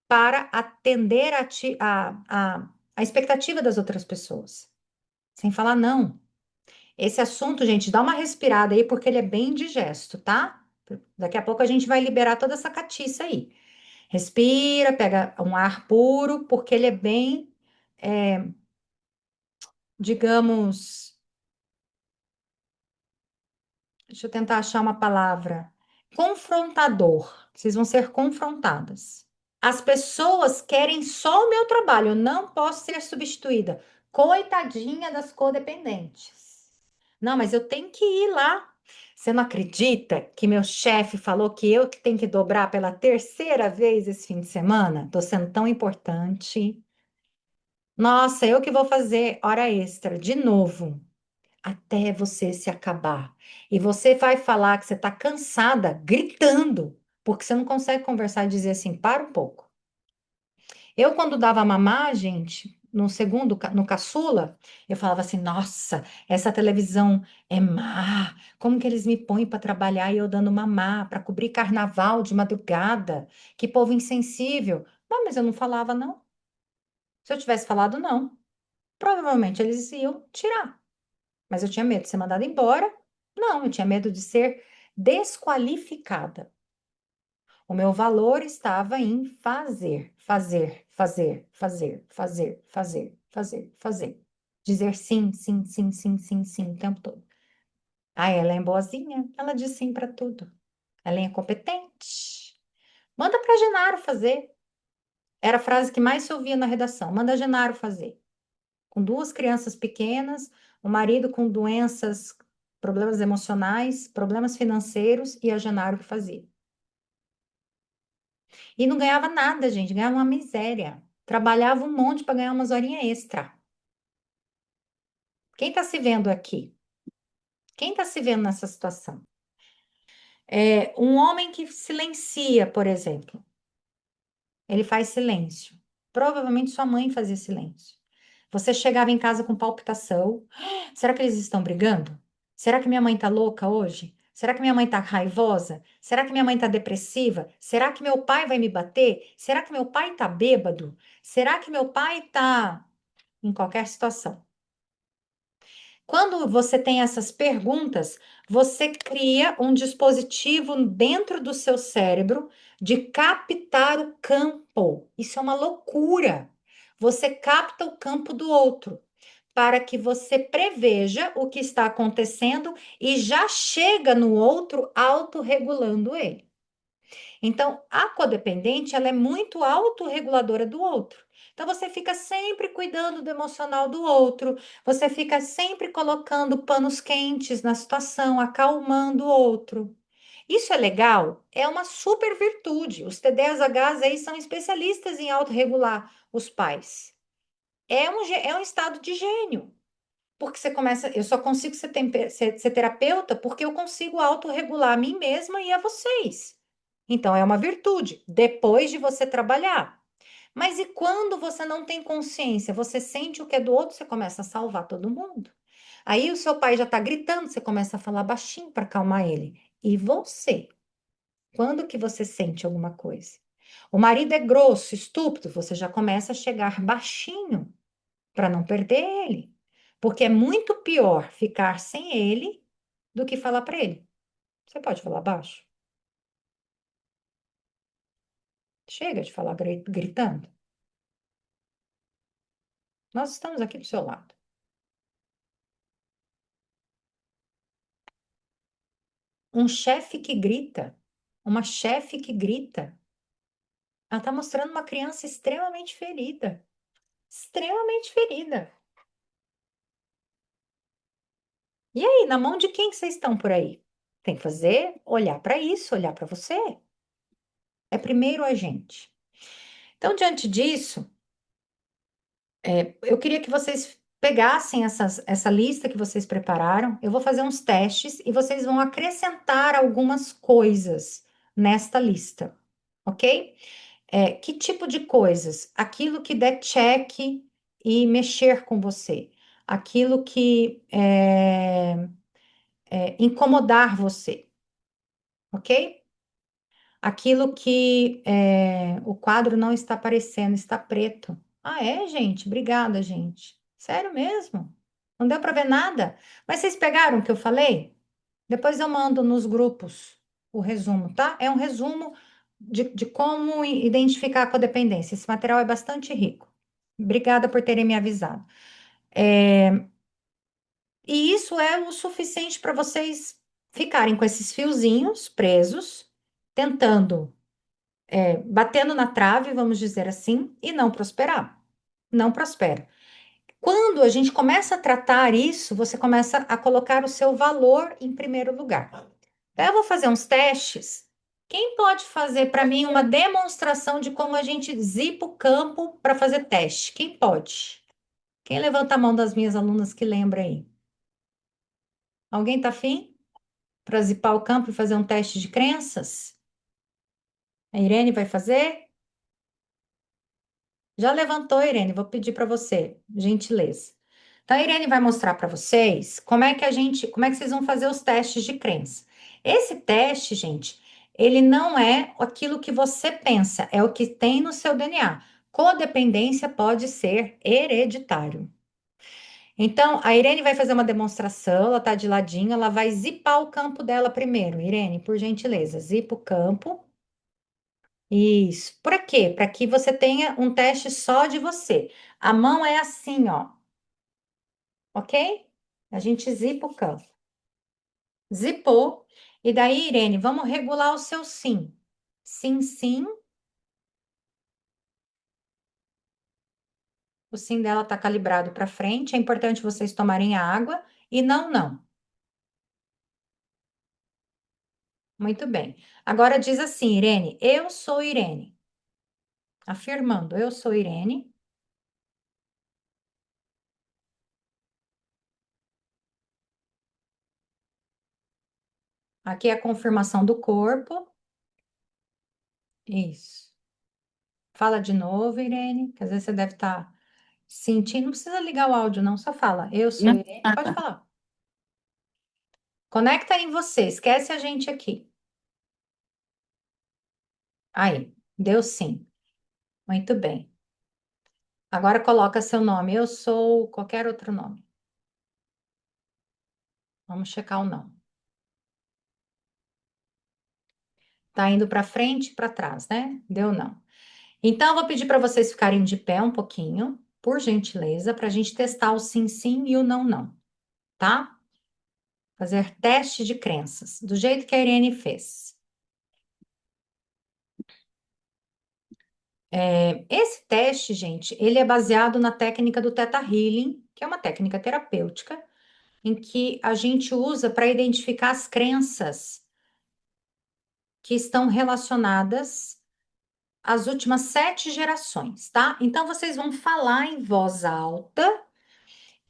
para atender a expectativa das outras pessoas. Sem falar não. Esse assunto, gente, dá uma respirada aí, porque ele é bem indigesto, tá? Daqui a pouco a gente vai liberar toda essa catiça aí. Respira, pega um ar puro, porque ele é bem, é, digamos, deixa eu tentar achar uma palavra, confrontador. Vocês vão ser confrontadas. As pessoas querem só o meu trabalho, eu não posso ser substituída. Coitadinha das codependentes. Não, mas eu tenho que ir lá. Você não acredita que meu chefe falou que eu que tenho que dobrar pela terceira vez esse fim de semana? Tô sendo tão importante. Nossa, eu que vou fazer hora extra de novo, até você se acabar. E você vai falar que você está cansada, gritando, porque você não consegue conversar e dizer assim, para um pouco. Eu, quando dava mamar, gente, no segundo, no caçula, eu falava assim, nossa, essa televisão é má. Como que eles me põem para trabalhar e eu dando mamar, para cobrir carnaval de madrugada? Que povo insensível. Não, mas eu não falava, não. Se eu tivesse falado, não. Provavelmente eles iam tirar. Mas eu tinha medo de ser mandada embora? Não, eu tinha medo de ser desqualificada. O meu valor estava em fazer, fazer, fazer, fazer, fazer, fazer, fazer, fazer. Dizer sim, sim, sim, sim, sim, sim o tempo todo. Ah, ela é boazinha, ela diz sim para tudo. Ela é competente. Manda para Genaro fazer. Era a frase que mais se ouvia na redação. Manda Genaro fazer. Com duas crianças pequenas, o marido com doenças, problemas emocionais, problemas financeiros e a Genaro que fazia. E não ganhava nada, gente, ganhava uma miséria. Trabalhava um monte para ganhar umas horinhas extra. Quem está se vendo aqui? Quem está se vendo nessa situação? É um homem que silencia, por exemplo. Ele faz silêncio. Provavelmente sua mãe fazia silêncio. Você chegava em casa com palpitação. Será que eles estão brigando? Será que minha mãe tá louca hoje? Será que minha mãe tá raivosa? Será que minha mãe tá depressiva? Será que meu pai vai me bater? Será que meu pai tá bêbado? Será que meu pai tá em qualquer situação? Quando você tem essas perguntas, você cria um dispositivo dentro do seu cérebro de captar o campo. Isso é uma loucura. Você capta o campo do outro para que você preveja o que está acontecendo e já chega no outro autorregulando ele. Então, a codependente, ela é muito autorreguladora do outro. Então, você fica sempre cuidando do emocional do outro, você fica sempre colocando panos quentes na situação, acalmando o outro. Isso é legal? É uma super virtude. Os TDAHs aí são especialistas em autorregular os pais. É um estado de gênio. Porque você começa, eu só consigo ser terapeuta porque eu consigo autorregular a mim mesma e a vocês. Então, é uma virtude, depois de você trabalhar. Mas e quando você não tem consciência, você sente o que é do outro, você começa a salvar todo mundo. Aí o seu pai já está gritando, você começa a falar baixinho para acalmar ele. E você? Quando que você sente alguma coisa? O marido é grosso, estúpido, você já começa a chegar baixinho para não perder ele. Porque é muito pior ficar sem ele do que falar para ele. Você pode falar baixo? Chega de falar gritando. Nós estamos aqui do seu lado. Um chefe que grita, uma chefe que grita, ela está mostrando uma criança extremamente ferida. Extremamente ferida. E aí, na mão de quem que vocês estão por aí? Tem que fazer, olhar para isso, olhar para você. É primeiro a gente. Então, diante disso, eu queria que vocês pegassem essa lista que vocês prepararam. Eu vou fazer uns testes e vocês vão acrescentar algumas coisas nesta lista, ok? Que tipo de coisas? Aquilo que der check e mexer com você. Aquilo que incomodar você, ok? Aquilo que o quadro não está aparecendo, está preto. Ah, é, gente? Obrigada, gente. Sério mesmo? Não deu para ver nada? Mas vocês pegaram o que eu falei? Depois eu mando nos grupos o resumo, tá? É um resumo de como identificar a codependência. Esse material é bastante rico. Obrigada por terem me avisado. E isso é o suficiente para vocês ficarem com esses fiozinhos presos, tentando batendo na trave, vamos dizer assim, e não prosperar. Não prospera. Quando a gente começa a tratar isso, você começa a colocar o seu valor em primeiro lugar. Então, eu vou fazer uns testes. Quem pode fazer para mim uma demonstração de como a gente zipa o campo para fazer teste? Quem pode? Quem levanta a mão das minhas alunas que lembra aí? Alguém tá afim para zipar o campo e fazer um teste de crenças? A Irene vai fazer? Já levantou, Irene? Vou pedir para você, gentileza. Então, a Irene vai mostrar para vocês como é que vocês vão fazer os testes de crença. Esse teste, gente, ele não é aquilo que você pensa, é o que tem no seu DNA. Codependência pode ser hereditário. Então, a Irene vai fazer uma demonstração, ela tá de ladinho, ela vai zipar o campo dela primeiro. Irene, por gentileza, zipa o campo. Isso. Para quê? Para que você tenha um teste só de você. A mão é assim, ó, ok? A gente zipa o campo. Zipou. E daí, Irene, vamos regular o seu sim. Sim, sim. O sim dela está calibrado para frente. É importante vocês tomarem água. E não, não. Muito bem. Agora diz assim, Irene, eu sou Irene. Afirmando, eu sou Irene. Aqui é a confirmação do corpo. Isso. Fala de novo, Irene, que às vezes você deve estar sentindo. Não precisa ligar o áudio, não, só fala. Eu sou Irene. Pode falar. Conecta em você, esquece a gente aqui. Aí, deu sim. Muito bem. Agora coloca seu nome. Eu sou qualquer outro nome. Vamos checar o não. Tá indo para frente e para trás, né? Deu não. Então, eu vou pedir para vocês ficarem de pé um pouquinho, por gentileza, para a gente testar o sim, sim e o não, não, tá? Fazer teste de crenças, do jeito que a Irene fez. Esse teste, gente, ele é baseado na técnica do Theta Healing, que é uma técnica terapêutica, em que a gente usa para identificar as crenças que estão relacionadas às últimas 7 gerações, tá? Então, vocês vão falar em voz alta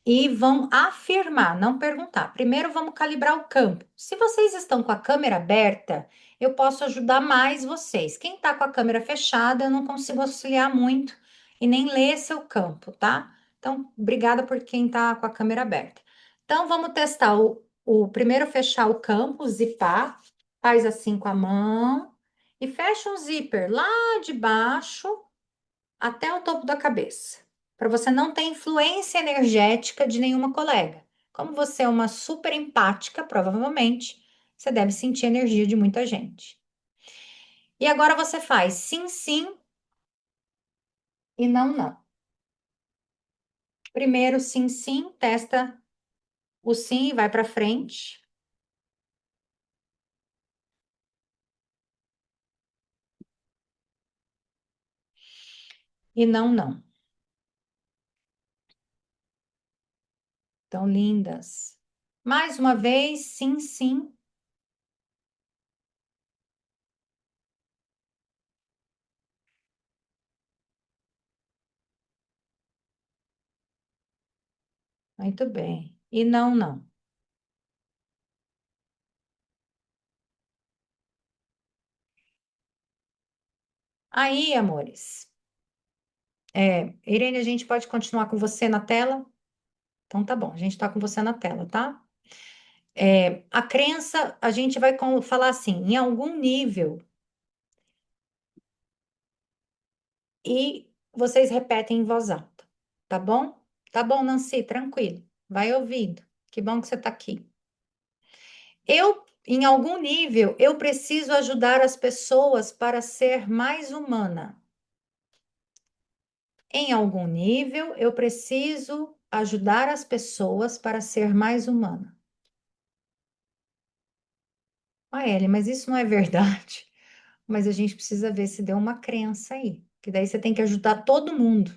e vão afirmar, não perguntar. Primeiro, vamos calibrar o campo. Se vocês estão com a câmera aberta, eu posso ajudar mais vocês. Quem está com a câmera fechada, eu não consigo auxiliar muito e nem ler seu campo, tá? Então, obrigada por quem está com a câmera aberta. Então, vamos testar o primeiro fechar o campo, zipar. Faz assim com a mão e fecha um zíper lá de baixo até o topo da cabeça, para você não ter influência energética de nenhuma colega. Como você é uma super empática, provavelmente, você deve sentir a energia de muita gente. E agora você faz sim, sim e não, não. Primeiro, sim, sim, testa o sim e vai para frente. E não, não. Tão lindas. Mais uma vez, sim, sim. Muito bem. E não, não. Aí, amores. Irene, a gente pode continuar com você na tela? Então tá bom, a gente tá com você na tela, tá? A crença, a gente vai falar assim, em algum nível, e vocês repetem em voz alta, tá bom? Tá bom, Nancy, tranquilo, vai ouvindo. Que bom que você tá aqui. Em algum nível, eu preciso ajudar as pessoas para ser mais humana. Em algum nível, eu preciso ajudar as pessoas para ser mais humana. Ah, Ellie, mas isso não é verdade. Mas a gente precisa ver se deu uma crença aí. Que daí você tem que ajudar todo mundo.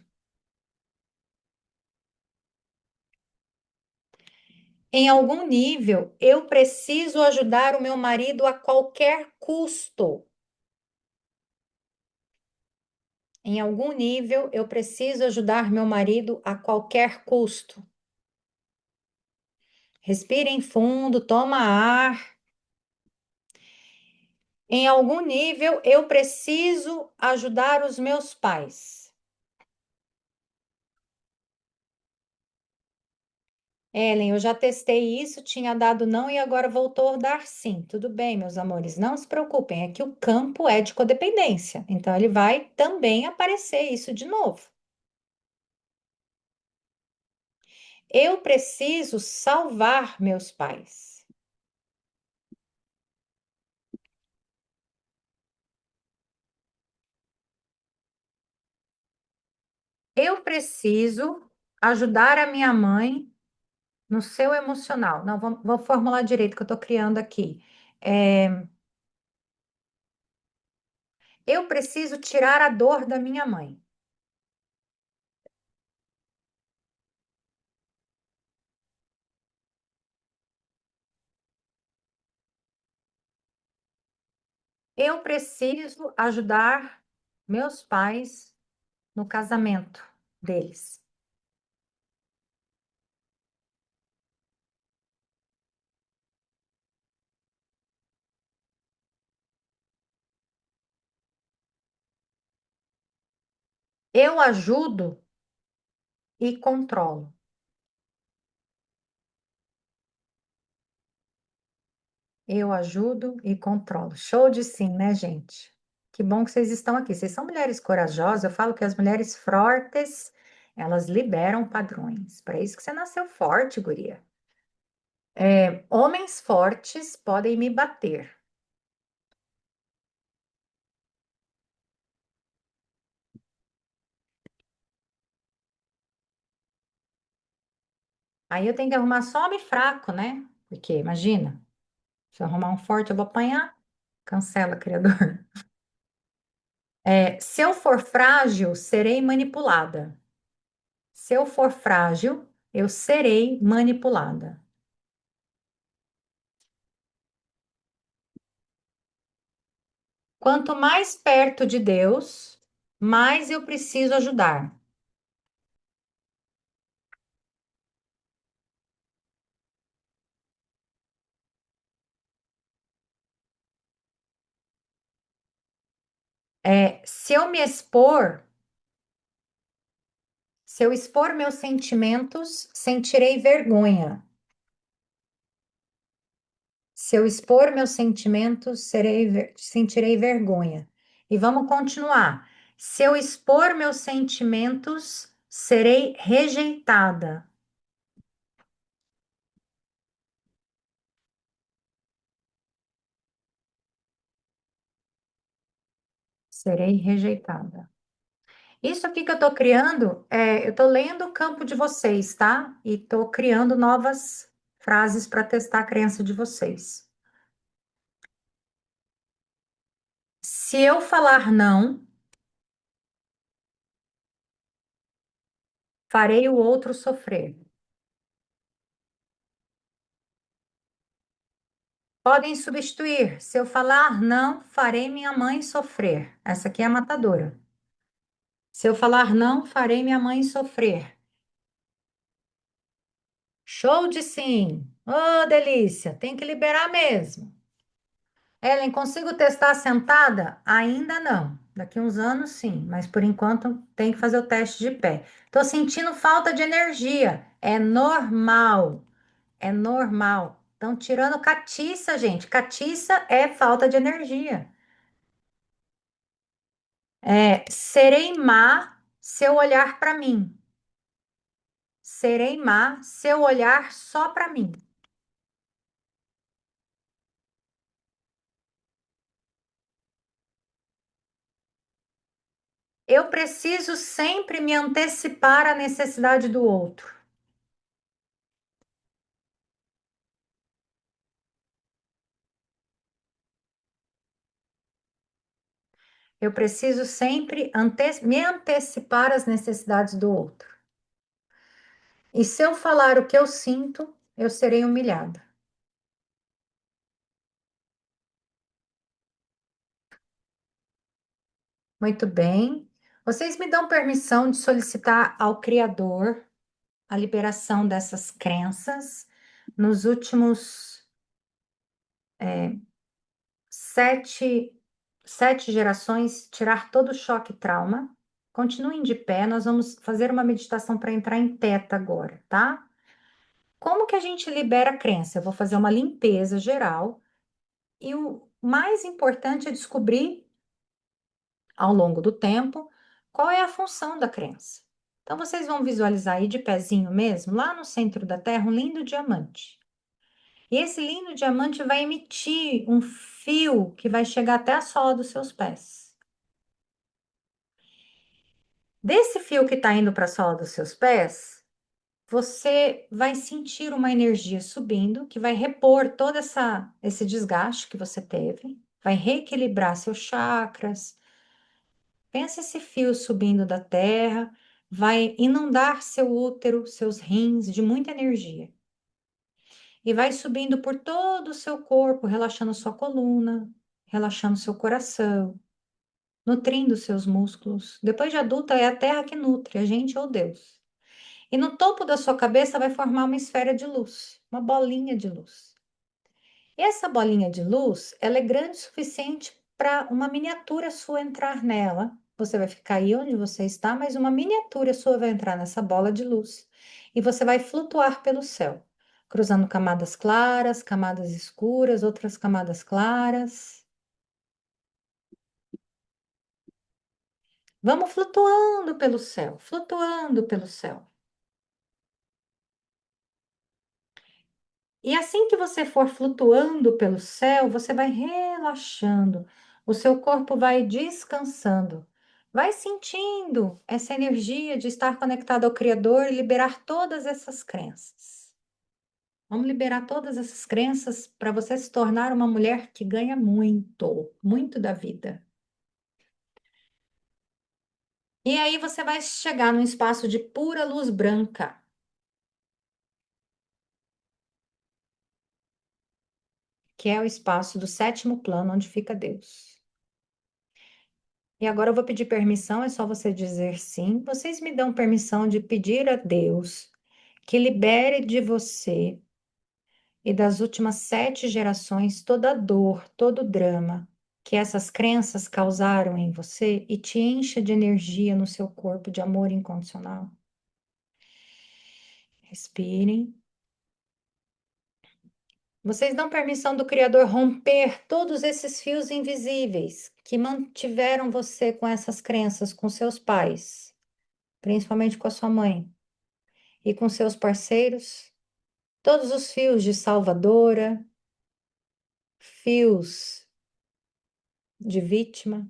Em algum nível, eu preciso ajudar o meu marido a qualquer custo. Em algum nível, eu preciso ajudar meu marido a qualquer custo. Respirem fundo, toma ar. Em algum nível, eu preciso ajudar os meus pais. Ellen, eu já testei isso, tinha dado não e agora voltou a dar sim. Tudo bem, meus amores, não se preocupem, é que o campo é de codependência, então ele vai também aparecer isso de novo. Eu preciso salvar meus pais. Eu preciso ajudar a minha mãe no seu emocional. Não, vou formular direito que eu estou criando aqui. Eu preciso tirar a dor da minha mãe. Eu preciso ajudar meus pais no casamento deles. Eu ajudo e controlo. Eu ajudo e controlo. Show de sim, né, gente? Que bom que vocês estão aqui. Vocês são mulheres corajosas. Eu falo que as mulheres fortes, elas liberam padrões. Para isso que você nasceu forte, guria. Homens fortes podem me bater. Aí eu tenho que arrumar só homem fraco, né? Porque imagina, se eu arrumar um forte, eu vou apanhar. Cancela, criador. Se eu for frágil, serei manipulada. Se eu for frágil, eu serei manipulada. Quanto mais perto de Deus, mais eu preciso ajudar. Se eu me expor, se eu expor meus sentimentos, sentirei vergonha. Se eu expor meus sentimentos, sentirei vergonha. E vamos continuar. Se eu expor meus sentimentos, serei rejeitada. Serei rejeitada. Isso aqui que eu estou criando, eu estou lendo o campo de vocês, tá? E estou criando novas frases para testar a crença de vocês. Se eu falar não, farei o outro sofrer. Podem substituir. Se eu falar não, farei minha mãe sofrer. Essa aqui é a matadora. Se eu falar não, farei minha mãe sofrer. Show de sim. Oh, delícia. Tem que liberar mesmo. Ellen, consigo testar sentada? Ainda não. Daqui uns anos, sim. Mas por enquanto tem que fazer o teste de pé. Tô sentindo falta de energia. É normal. É normal. Estão tirando catiça, gente. Catiça é falta de energia. Serei má se eu olhar para mim. Serei má se eu olhar só para mim. Eu preciso sempre me antecipar à necessidade do outro. Eu preciso sempre me antecipar às necessidades do outro. E se eu falar o que eu sinto, eu serei humilhada. Muito bem. Vocês me dão permissão de solicitar ao Criador a liberação dessas crenças nos últimos sete, sete gerações, tirar todo o choque e trauma. Continuem de pé, nós vamos fazer uma meditação para entrar em teta agora, tá? Como que a gente libera a crença? Eu vou fazer uma limpeza geral e o mais importante é descobrir ao longo do tempo qual é a função da crença. Então vocês vão visualizar aí de pezinho mesmo, lá no centro da Terra, um lindo diamante. E esse lindo diamante vai emitir um fio que vai chegar até a sola dos seus pés. Desse fio que está indo para a sola dos seus pés, você vai sentir uma energia subindo que vai repor todo esse desgaste que você teve, vai reequilibrar seus chakras. Pensa esse fio subindo da terra, vai inundar seu útero, seus rins de muita energia. E vai subindo por todo o seu corpo, relaxando sua coluna, relaxando seu coração, nutrindo seus músculos. Depois de adulta, é a terra que nutre, a gente ou Deus. E no topo da sua cabeça vai formar uma esfera de luz, uma bolinha de luz. E essa bolinha de luz, ela é grande o suficiente para uma miniatura sua entrar nela. Você vai ficar aí onde você está, mas uma miniatura sua vai entrar nessa bola de luz. E você vai flutuar pelo céu, cruzando camadas claras, camadas escuras, outras camadas claras. Vamos flutuando pelo céu, flutuando pelo céu. E assim que você for flutuando pelo céu, você vai relaxando, o seu corpo vai descansando, vai sentindo essa energia de estar conectado ao Criador e liberar todas essas crenças. Vamos liberar todas essas crenças para você se tornar uma mulher que ganha muito, muito da vida. E aí você vai chegar num espaço de pura luz branca, que é o espaço do sétimo plano, onde fica Deus. E agora eu vou pedir permissão, é só você dizer sim. Vocês me dão permissão de pedir a Deus que libere de você e das últimas 7 gerações toda a dor, todo o drama que essas crenças causaram em você e te encha de energia no seu corpo de amor incondicional. Respirem. Vocês dão permissão do Criador romper todos esses fios invisíveis que mantiveram você com essas crenças, com seus pais, principalmente com a sua mãe, e com seus parceiros, todos os fios de salvadora, fios de vítima,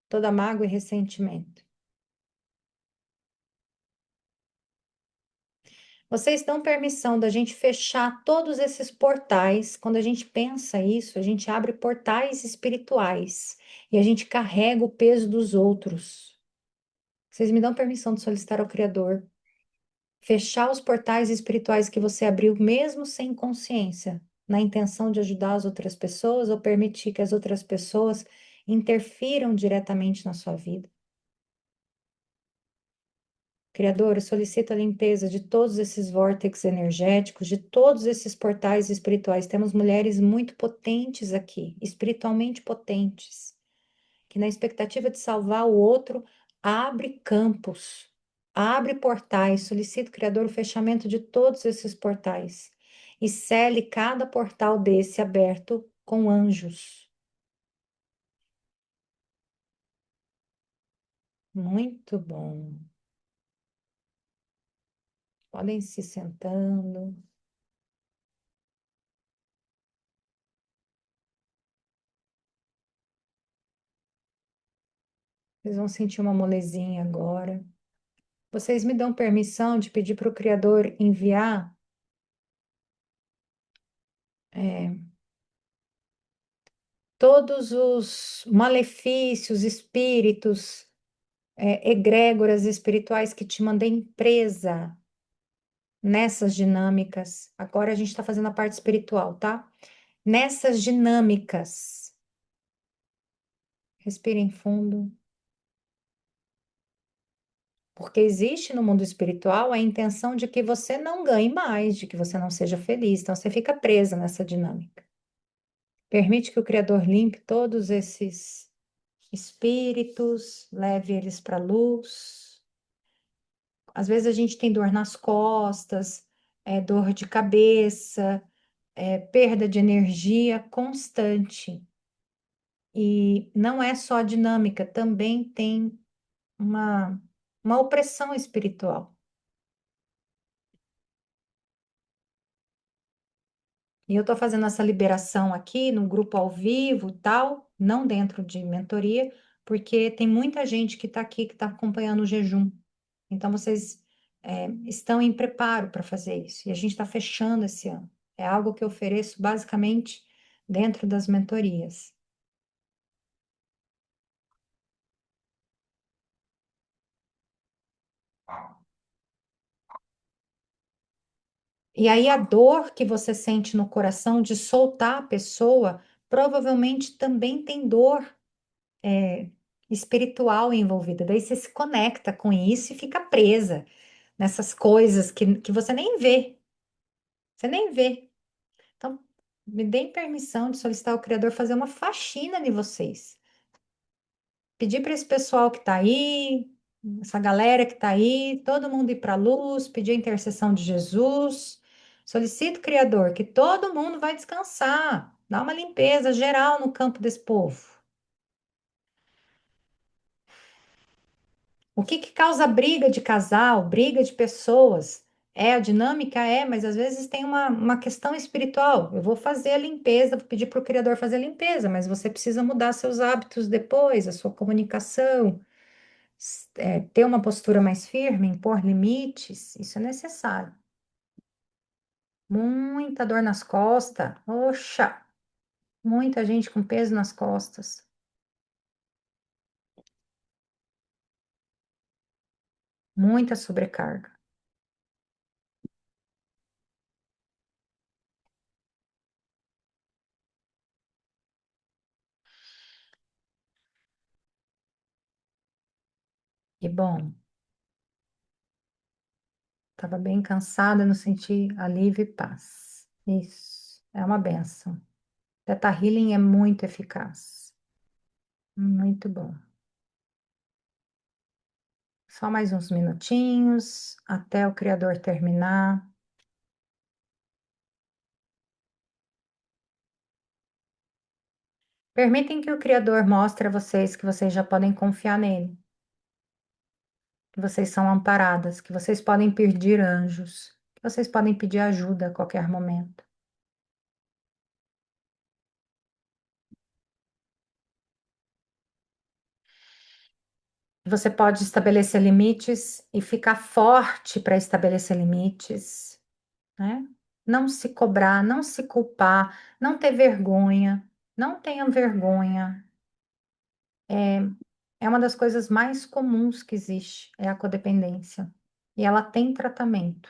toda mágoa e ressentimento. Vocês dão permissão da gente fechar todos esses portais. Quando a gente pensa isso, a gente abre portais espirituais e a gente carrega o peso dos outros. Vocês me dão permissão de solicitar ao Criador fechar os portais espirituais que você abriu, mesmo sem consciência, na intenção de ajudar as outras pessoas ou permitir que as outras pessoas interfiram diretamente na sua vida. Criador, eu solicito a limpeza de todos esses vórtices energéticos, de todos esses portais espirituais. Temos mulheres muito potentes aqui, espiritualmente potentes, que na expectativa de salvar o outro, abre campos, abre portais. Solicito, Criador, o fechamento de todos esses portais e cele cada portal desse aberto com anjos. Muito bom. Podem se sentando. Vocês vão sentir uma molezinha agora. Vocês me dão permissão de pedir para o Criador enviar é, todos os malefícios, espíritos egrégoras espirituais que te mantêm presa nessas dinâmicas. Agora a gente está fazendo a parte espiritual, tá? Nessas dinâmicas. Respirem fundo. Porque existe no mundo espiritual a intenção de que você não ganhe mais, de que você não seja feliz. Então você fica presa nessa dinâmica. Permite que o Criador limpe todos esses espíritos, leve eles para a luz. Às vezes a gente tem dor nas costas, dor de cabeça, perda de energia constante. E não é só a dinâmica, também tem uma, uma opressão espiritual. E eu estou fazendo essa liberação aqui no grupo ao vivo, e tal, não dentro de mentoria, porque tem muita gente que está aqui, que está acompanhando o jejum. Então, vocês estão em preparo para fazer isso. E a gente está fechando esse ano. É algo que eu ofereço basicamente dentro das mentorias. E aí, a dor que você sente no coração de soltar a pessoa, provavelmente também tem dor espiritual envolvida. Daí você se conecta com isso e fica presa nessas coisas que você nem vê. Você nem vê. Então, me deem permissão de solicitar ao Criador fazer uma faxina de vocês. Pedir para esse pessoal que está aí, essa galera que está aí, todo mundo ir para a luz, pedir a intercessão de Jesus. Solicito, Criador, que todo mundo vai descansar. Dá uma limpeza geral no campo desse povo. O que causa briga de casal, briga de pessoas? A dinâmica mas às vezes tem uma questão espiritual. Eu vou fazer a limpeza, vou pedir para o Criador fazer a limpeza, mas você precisa mudar seus hábitos depois, a sua comunicação, ter uma postura mais firme, impor limites, isso é necessário. Muita dor nas costas, oxa, muita gente com peso nas costas. Muita sobrecarga. E bom, estava bem cansada, não senti alívio e paz. Isso, é uma benção. Theta Healing é muito eficaz. Muito bom. Só mais uns minutinhos até o Criador terminar. Permitem que o Criador mostre a vocês que vocês já podem confiar nele, que vocês são amparadas, que vocês podem pedir anjos, que vocês podem pedir ajuda a qualquer momento. Você pode estabelecer limites e ficar forte para estabelecer limites, né? Não se cobrar, não se culpar, não ter vergonha, não tenha vergonha. É uma das coisas mais comuns que existe, é a codependência. E ela tem tratamento.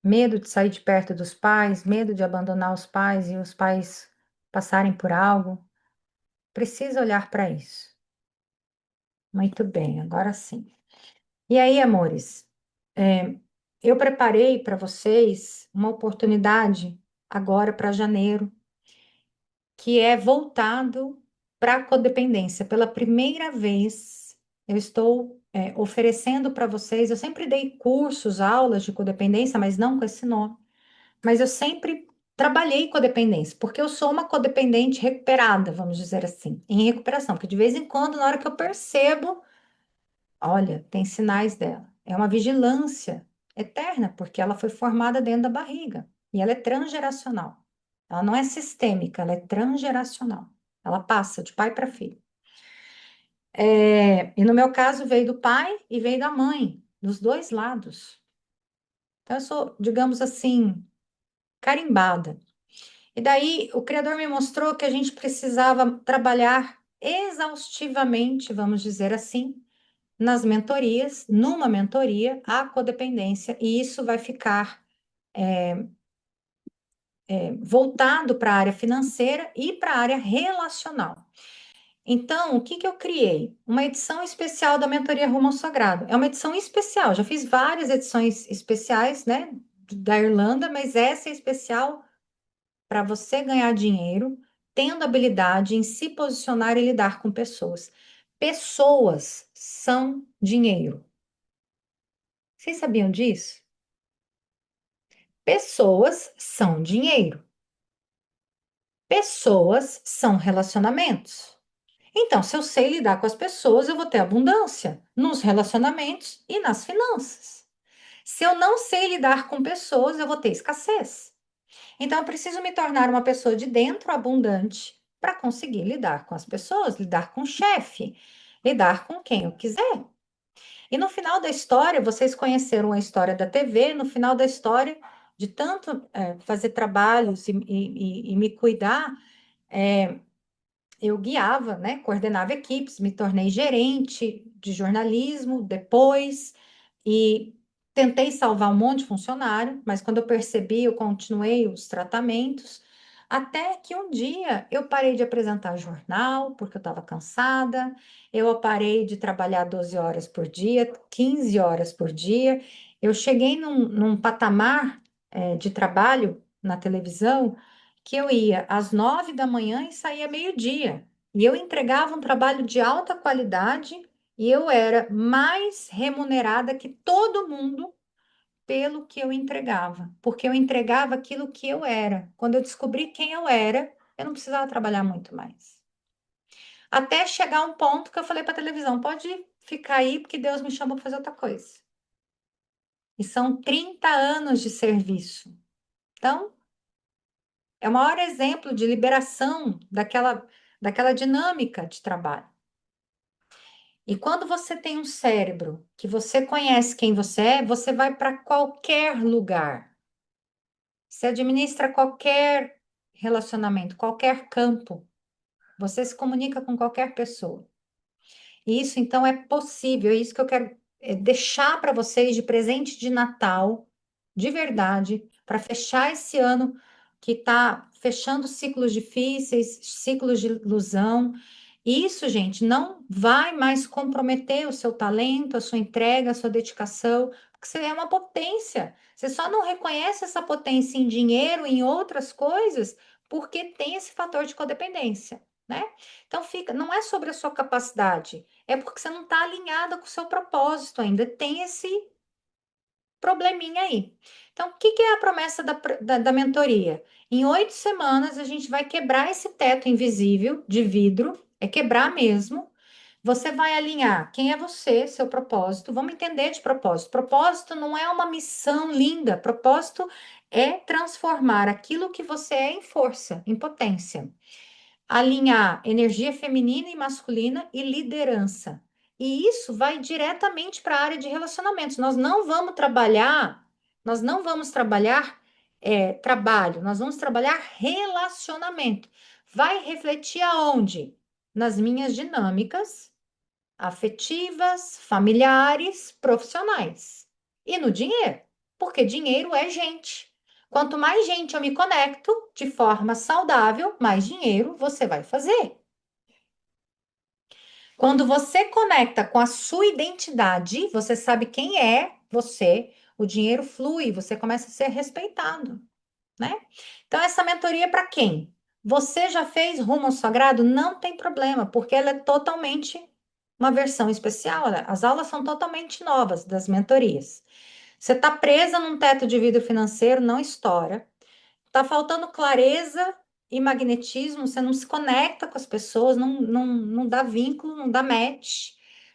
Medo de sair de perto dos pais, medo de abandonar os pais e os pais passarem por algo. Precisa olhar para isso. Muito bem, agora sim. E aí, amores, eu preparei para vocês uma oportunidade agora para janeiro, que é voltado para a codependência. Pela primeira vez, eu estou oferecendo para vocês. Eu sempre dei cursos, aulas de codependência, mas não com esse nome. Mas eu sempre trabalhei codependência, porque eu sou uma codependente recuperada, vamos dizer assim, em recuperação, porque de vez em quando, na hora que eu percebo, olha, tem sinais dela. É uma vigilância eterna, porque ela foi formada dentro da barriga. E ela é transgeracional. Ela não é sistêmica, ela é transgeracional. Ela passa de pai para filho. E no meu caso, veio do pai e veio da mãe, dos dois lados. Então, eu sou, digamos assim, carimbada. E daí o criador me mostrou que a gente precisava trabalhar exaustivamente, vamos dizer assim, nas mentorias, numa mentoria, a codependência, e isso vai ficar voltado para a área financeira e para a área relacional. Então, o que que eu criei? Uma edição especial da Mentoria Rumo ao Sagrado. É uma edição especial, já fiz várias edições especiais, né, da Irlanda, mas essa é especial para você ganhar dinheiro, tendo habilidade em se posicionar e lidar com pessoas. Pessoas são dinheiro. Vocês sabiam disso? Pessoas são dinheiro. Pessoas são relacionamentos. Então, se eu sei lidar com as pessoas, eu vou ter abundância nos relacionamentos e nas finanças. Se eu não sei lidar com pessoas, eu vou ter escassez. Então, eu preciso me tornar uma pessoa de dentro abundante para conseguir lidar com as pessoas, lidar com o chefe, lidar com quem eu quiser. E no final da história, vocês conheceram a história da TV, no final da história, de tanto fazer trabalhos e me cuidar, eu guiava, né, coordenava equipes, me tornei gerente de jornalismo depois e tentei salvar um monte de funcionário, mas quando eu percebi, eu continuei os tratamentos, até que um dia eu parei de apresentar jornal, porque eu estava cansada, eu parei de trabalhar 12 horas por dia, 15 horas por dia, eu cheguei num patamar de trabalho na televisão que eu ia às 9 da manhã e saía meio-dia. E eu entregava um trabalho de alta qualidade e eu era mais remunerada que todo mundo pelo que eu entregava, porque eu entregava aquilo que eu era. Quando eu descobri quem eu era, eu não precisava trabalhar muito mais. Até chegar um ponto que eu falei para a televisão: pode ficar aí, porque Deus me chamou para fazer outra coisa. E são 30 anos de serviço. Então, é o maior exemplo de liberação daquela dinâmica de trabalho. E quando você tem um cérebro que você conhece quem você vai para qualquer lugar. Você administra qualquer relacionamento, qualquer campo. Você se comunica com qualquer pessoa. E isso, então, é possível. É isso que eu quero deixar para vocês de presente de Natal, de verdade, para fechar esse ano que está fechando ciclos difíceis, ciclos de ilusão. Isso, gente, não vai mais comprometer o seu talento, a sua entrega, a sua dedicação, porque você é uma potência. Você só não reconhece essa potência em dinheiro, em outras coisas, porque tem esse fator de codependência, né? Então fica, não é sobre a sua capacidade, é porque você não está alinhada com o seu propósito ainda, tem esse probleminha aí. Então, o que que é a promessa da mentoria? Em 8 semanas, a gente vai quebrar esse teto invisível de vidro, é quebrar mesmo. Você vai alinhar quem é você, seu propósito. Vamos entender de propósito. Propósito não é uma missão linda. Propósito é transformar aquilo que você é em força, em potência. Alinhar energia feminina e masculina e liderança. E isso vai diretamente para a área de relacionamentos. Nós não vamos trabalhar trabalho, nós vamos trabalhar relacionamento. Vai refletir aonde? Nas minhas dinâmicas afetivas, familiares, profissionais. E no dinheiro, porque dinheiro é gente. Quanto mais gente eu me conecto de forma saudável, mais dinheiro você vai fazer. Quando você conecta com a sua identidade, você sabe quem é você, o dinheiro flui, você começa a ser respeitado, né? Então, essa mentoria é para quem? Você já fez Rumo ao Sagrado? Não tem problema, porque ela é totalmente uma versão especial. As aulas são totalmente novas das mentorias. Você está presa num teto de vidro financeiro, não estoura. Tá faltando clareza e magnetismo, você não se conecta com as pessoas, não dá vínculo, não dá match.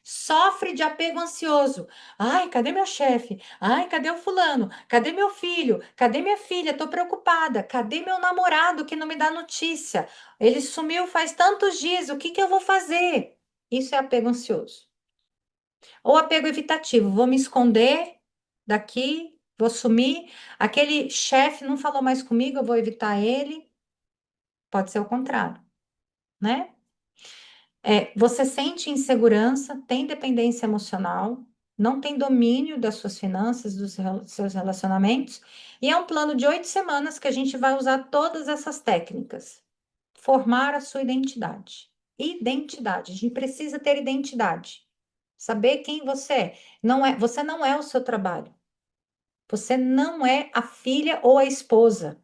Sofre de apego ansioso. Ai, cadê meu chefe? Ai, cadê o fulano? Cadê meu filho? Cadê minha filha? Tô preocupada. Cadê meu namorado que não me dá notícia? Ele sumiu faz tantos dias, o que que eu vou fazer? Isso é apego ansioso. Ou apego evitativo, vou me esconder daqui, vou sumir. Aquele chefe não falou mais comigo, eu vou evitar ele. pode ser o contrário, né? Você sente insegurança, tem dependência emocional, não tem domínio das suas finanças, seus relacionamentos, e é um plano de 8 semanas que a gente vai usar todas essas técnicas. Formar a sua identidade. Identidade. A gente precisa ter identidade. Saber quem você é. Você não é o seu trabalho. Você não é a filha ou a esposa.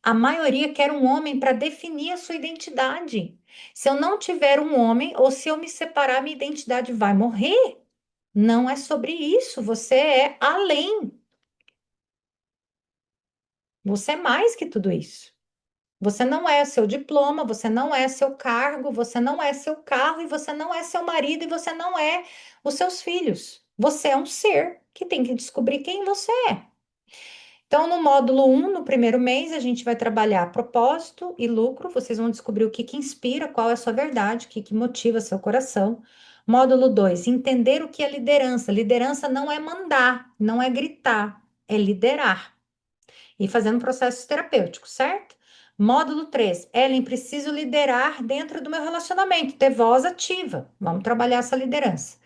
A maioria quer um homem para definir a sua identidade. Se eu não tiver um homem, ou se eu me separar, minha identidade vai morrer. Não é sobre isso. Você é além. Você é mais que tudo isso. Você não é seu diploma, você não é seu cargo, você não é seu carro, e você não é seu marido, e você não é os seus filhos. Você é um ser que tem que descobrir quem você é. Então, no módulo 1, no primeiro mês, a gente vai trabalhar propósito e lucro. Vocês vão descobrir o que que inspira, qual é a sua verdade, o que que motiva seu coração. Módulo 2, entender o que é liderança. Liderança não é mandar, não é gritar, é liderar. E fazendo processos terapêuticos, certo? Módulo 3, Ellen, preciso liderar dentro do meu relacionamento, ter voz ativa. Vamos trabalhar essa liderança.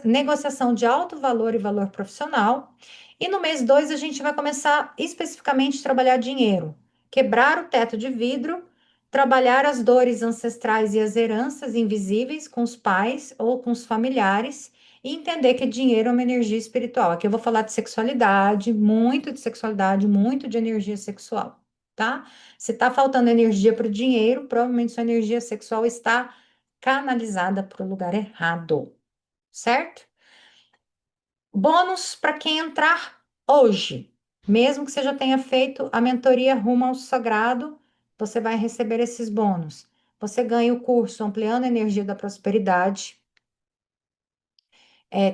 Negociação de alto valor e valor profissional. E no mês 2 a gente vai começar especificamente a trabalhar dinheiro, quebrar o teto de vidro, trabalhar as dores ancestrais e as heranças invisíveis com os pais ou com os familiares e entender que dinheiro é uma energia espiritual. Aqui eu vou falar de sexualidade, muito de energia sexual, tá? Se tá faltando energia para o dinheiro, provavelmente sua energia sexual está canalizada para o lugar errado, certo? Bônus para quem entrar hoje. Mesmo que você já tenha feito a mentoria Rumo ao Sagrado, você vai receber esses bônus. Você ganha o curso Ampliando a Energia da Prosperidade.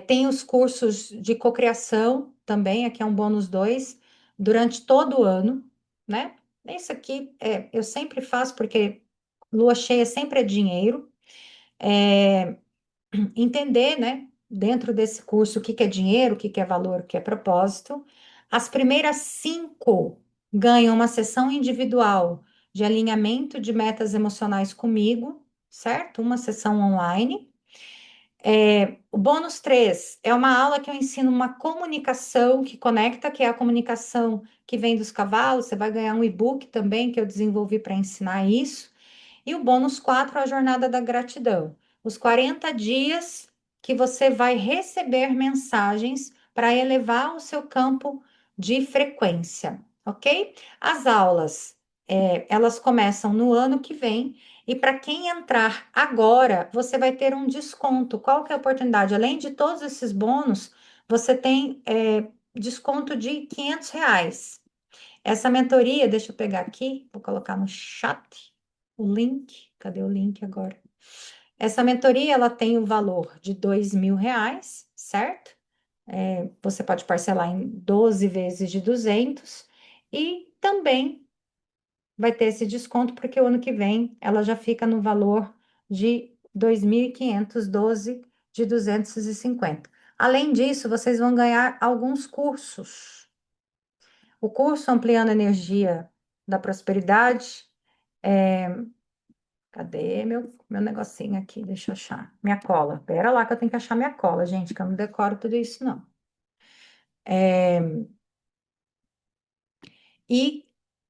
Tem os cursos de cocriação também, aqui é um bônus 2, durante todo o ano, né? Isso aqui eu sempre faço porque lua cheia sempre é dinheiro. Entender, né, dentro desse curso, o que que é dinheiro, o que que é valor, o que é propósito. As primeiras 5 ganham uma sessão individual de alinhamento de metas emocionais comigo, certo? Uma sessão online. O bônus 3 é uma aula que eu ensino uma comunicação que conecta, que é a comunicação que vem dos cavalos. Você vai ganhar um e-book também que eu desenvolvi para ensinar isso. E o bônus 4 é a jornada da gratidão. Os 40 dias que você vai receber mensagens para elevar o seu campo de frequência, ok? As aulas, elas começam no ano que vem. E para quem entrar agora, você vai ter um desconto. Qual que é a oportunidade? Além de todos esses bônus, você tem desconto de R$ 500. Essa mentoria, deixa eu pegar aqui, vou colocar no chat o link. Cadê o link agora? Essa mentoria, ela tem o valor de R$ 2.000, certo? Você pode parcelar em 12 vezes de 200 e também vai ter esse desconto, porque o ano que vem ela já fica no valor de 2.500, 12 de 250. Além disso, vocês vão ganhar alguns cursos. O curso Ampliando a Energia da Prosperidade. Cadê meu negocinho aqui? Deixa eu achar. Minha cola. Pera lá que eu tenho que achar minha cola, gente, que eu não decoro tudo isso, não. E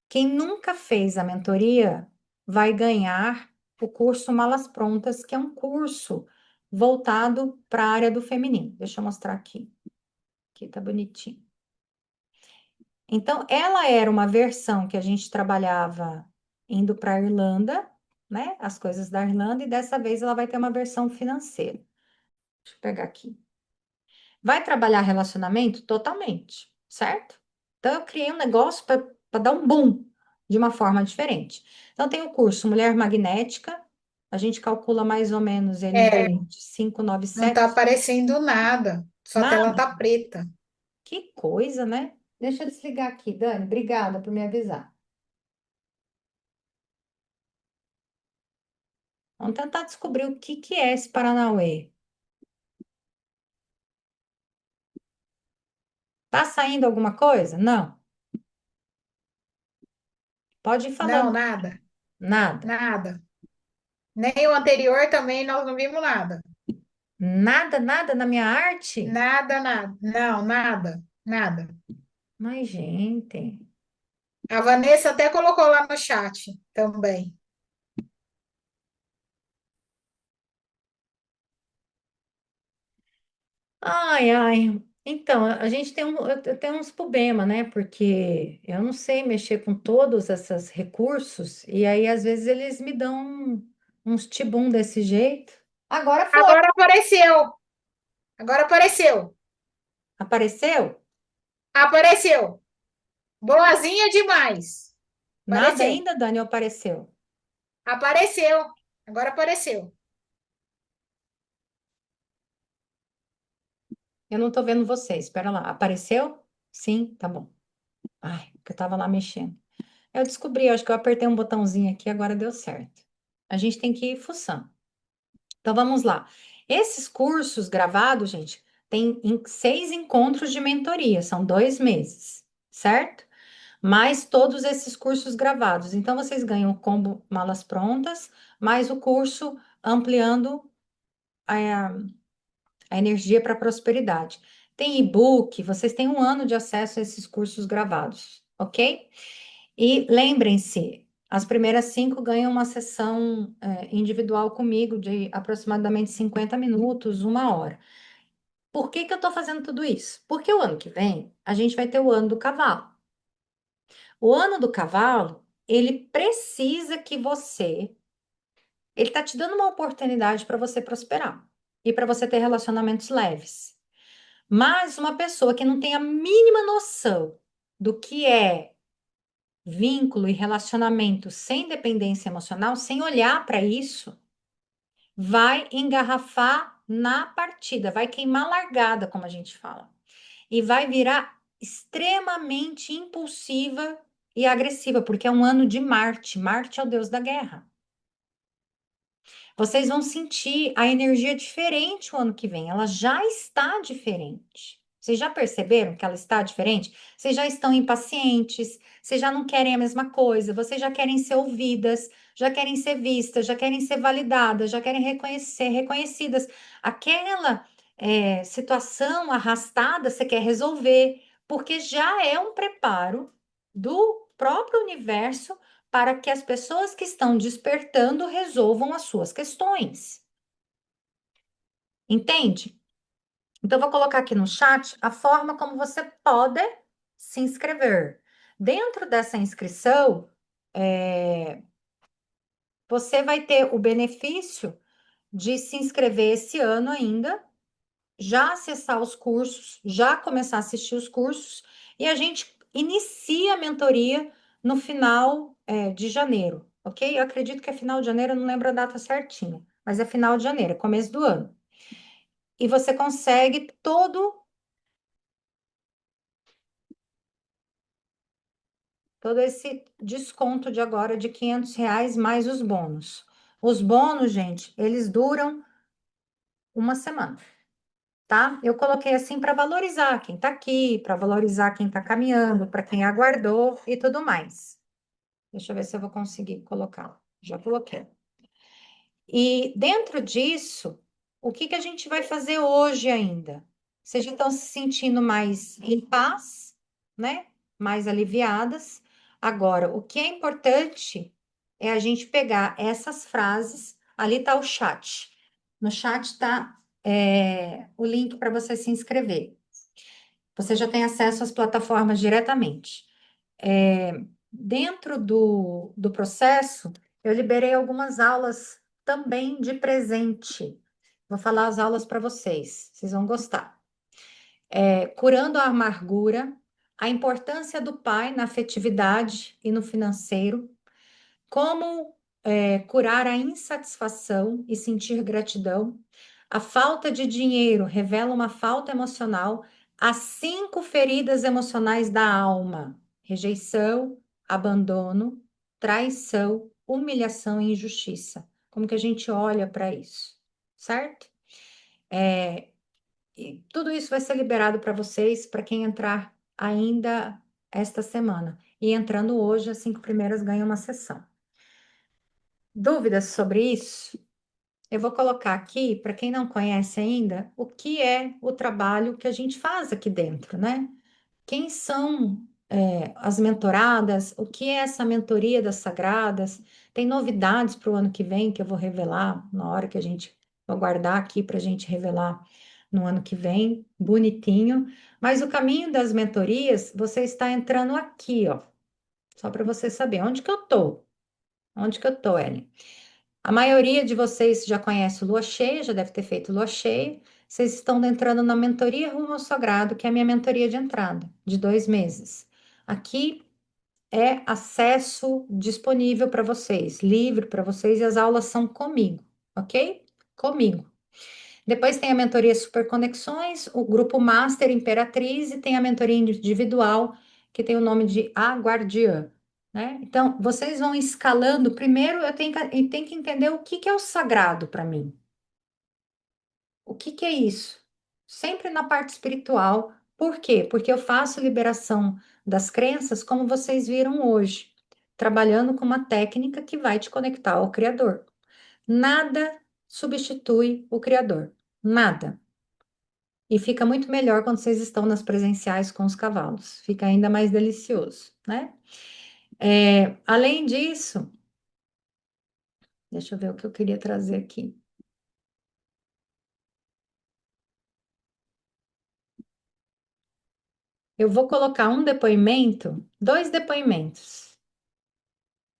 quem nunca fez a mentoria vai ganhar o curso Malas Prontas, que é um curso voltado para a área do feminino. Deixa eu mostrar aqui. Aqui tá bonitinho. Então, ela era uma versão que a gente trabalhava indo para a Irlanda, né? As coisas da Irlanda, e dessa vez ela vai ter uma versão financeira. Deixa eu pegar aqui. Vai trabalhar relacionamento? Totalmente, certo? Então, eu criei um negócio para dar um boom de uma forma diferente. Então, tem o curso Mulher Magnética, a gente calcula mais ou menos ele em É, torno de não tá 597. aparecendo nada. Sua tela Nada? tá preta. Que coisa, né? Deixa eu desligar aqui, Dani. Obrigada por me avisar. Vamos tentar descobrir o que que é esse Paranauê. Tá saindo alguma coisa? Não. Pode ir Não, falando. nada. Nada. Nada. Nem o anterior também nós não vimos nada. Nada, nada na minha arte? Nada, nada. Não, nada. Nada. Mas, gente. A Vanessa até colocou lá no chat também. Ai, ai. Então, a gente tem eu tenho uns problemas, né? Porque eu não sei mexer com todos esses recursos, e aí às vezes eles me dão uns tibum desse jeito. Agora foi. Agora apareceu. Agora apareceu. Apareceu? Apareceu. Boazinha demais. Nada Apareceu. ainda, Dani, apareceu. Apareceu. Agora apareceu. Eu não tô vendo você, espera lá. Apareceu? Sim, tá bom. Ai, porque eu tava lá mexendo. Eu descobri, eu acho que eu apertei um botãozinho aqui, agora deu certo. A gente tem que ir fuçando. Então vamos lá. Esses cursos gravados, gente, tem 6 encontros de mentoria, são 2 meses, certo? Mais todos esses cursos gravados. Então vocês ganham o combo malas prontas, mais o curso ampliando a, a energia para a prosperidade. Tem e-book, vocês têm 1 ano de acesso a esses cursos gravados, ok? E lembrem-se, as primeiras 5 ganham uma sessão individual comigo de aproximadamente 50 minutos, 1 hora. Por que que eu estou fazendo tudo isso? Porque o ano que vem a gente vai ter o ano do cavalo. O ano do cavalo, ele precisa que ele está te dando uma oportunidade para você prosperar e para você ter relacionamentos leves. Mas uma pessoa que não tem a mínima noção do que é vínculo e relacionamento sem dependência emocional, sem olhar para isso, vai engarrafar na partida, vai queimar largada, como a gente fala, e vai virar extremamente impulsiva e agressiva, porque é um ano de Marte. Marte é o deus da guerra. Vocês vão sentir a energia diferente o ano que vem. Ela já está diferente. Vocês já perceberam que ela está diferente? Vocês já estão impacientes, vocês já não querem a mesma coisa, vocês já querem ser ouvidas, já querem ser vistas, já querem ser validadas, já querem reconhecidas. Aquela situação arrastada você quer resolver, porque já é um preparo do próprio universo para que as pessoas que estão despertando resolvam as suas questões. Entende? Então, eu vou colocar aqui no chat a forma como você pode se inscrever. Dentro dessa inscrição, você vai ter o benefício de se inscrever esse ano ainda, já acessar os cursos, já começar a assistir os cursos, e a gente inicia a mentoria no final, de janeiro, ok? Eu acredito que é final de janeiro, eu não lembro a data certinha, mas é final de janeiro, é começo do ano. E você consegue todo esse desconto de agora de R$ 500 mais os bônus. Os bônus, gente, eles duram 1 semana. Tá? Eu coloquei assim para valorizar quem está aqui, para valorizar quem está caminhando, para quem aguardou e tudo mais. Deixa eu ver se eu vou conseguir colocá-lo. Já coloquei. E dentro disso, o que que a gente vai fazer hoje ainda? Vocês já estão se sentindo mais em paz, né? Mais aliviadas. Agora, o que é importante é a gente pegar essas frases. Ali está o chat. No chat está o link para você se inscrever. Você já tem acesso às plataformas diretamente. Dentro do processo, eu liberei algumas aulas também de presente. Vou falar as aulas para vocês vão gostar. Curando a amargura, a importância do pai na afetividade e no financeiro, como curar a insatisfação e sentir gratidão. A falta de dinheiro revela uma falta emocional. As 5 feridas emocionais da alma: rejeição, abandono, traição, humilhação e injustiça. Como que a gente olha para isso, certo? E tudo isso vai ser liberado para vocês, para quem entrar ainda esta semana. E entrando hoje, as 5 primeiras ganham uma sessão. dúvidas sobre isso? Eu vou colocar aqui, para quem não conhece ainda, o que é o trabalho que a gente faz aqui dentro, né? Quem são as mentoradas? O que é essa mentoria das sagradas? Tem novidades para o ano que vem que eu vou revelar na hora que a gente vou guardar aqui para a gente revelar no ano que vem, bonitinho. Mas o caminho das mentorias, você está entrando aqui, ó, só para você saber onde que eu tô. Onde que eu tô, Ellen? A maioria de vocês já conhece o Lua Cheia, já deve ter feito Lua Cheia. Vocês estão entrando na mentoria Rumo ao Sagrado, que é a minha mentoria de entrada, de 2 meses. Aqui é acesso disponível para vocês, livre para vocês, e as aulas são comigo, ok? Comigo. Depois tem a mentoria Super Conexões, o grupo Master Imperatriz e tem a mentoria individual, que tem o nome de A Guardiã, né? Então, vocês vão escalando. Primeiro, eu tenho que entender o que que é o sagrado para mim. O que que é isso? Sempre na parte espiritual. Por quê? Porque eu faço liberação das crenças, como vocês viram hoje, trabalhando com uma técnica que vai te conectar ao Criador. Nada substitui o Criador. Nada. E fica muito melhor quando vocês estão nas presenciais com os cavalos. Fica ainda mais delicioso, né? Além disso, deixa eu ver o que eu queria trazer aqui. Eu vou colocar um depoimento, 2 depoimentos,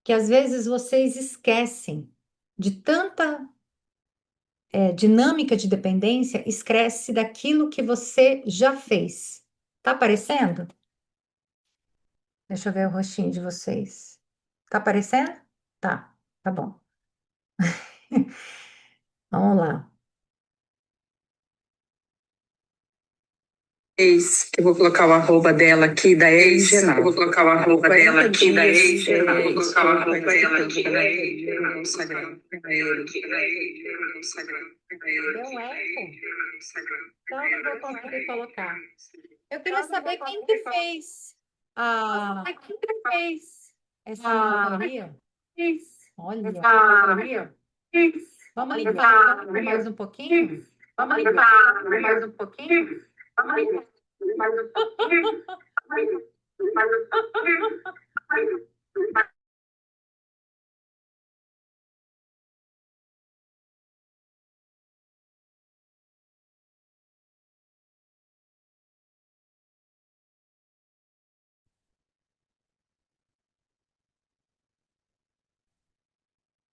que às vezes vocês esquecem de tanta dinâmica de dependência, esquece daquilo que você já fez. Tá aparecendo? Deixa eu ver o rostinho de vocês. Tá aparecendo? Tá, tá bom. Vamos lá. Eu vou colocar o arroba dela aqui, da ex-Genal. Eu vou colocar o arroba dela aqui, da ex-Genal. Eu vou colocar o arroba dela aqui, da ex-Genal. No Instagram. Primeiro. No Instagram. Primeiro. Deu um eco? Então, eu não vou conseguir colocar. Eu queria saber quem que fez quem que fez essa mentoria? Olha, vamos ligar então, mais um pouquinho? Vamos ligar mais um pouquinho? Vamos ligar mais um pouquinho?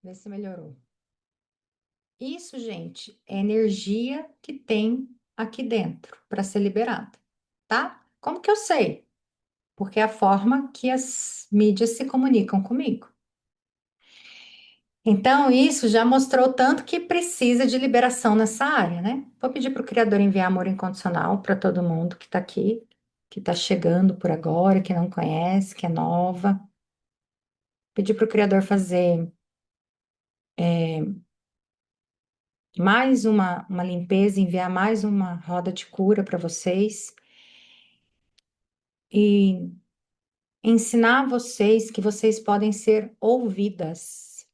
Vê se melhorou. Isso, gente, é energia que tem aqui dentro para ser liberada, tá? Como que eu sei? Porque é a forma que as mídias se comunicam comigo. Então, isso já mostrou tanto que precisa de liberação nessa área, né? Vou pedir para o Criador enviar amor incondicional para todo mundo que está aqui, que está chegando por agora, que não conhece, que é nova. Pedir para o Criador fazer mais uma limpeza, enviar mais uma roda de cura para vocês e ensinar vocês que vocês podem ser ouvidas.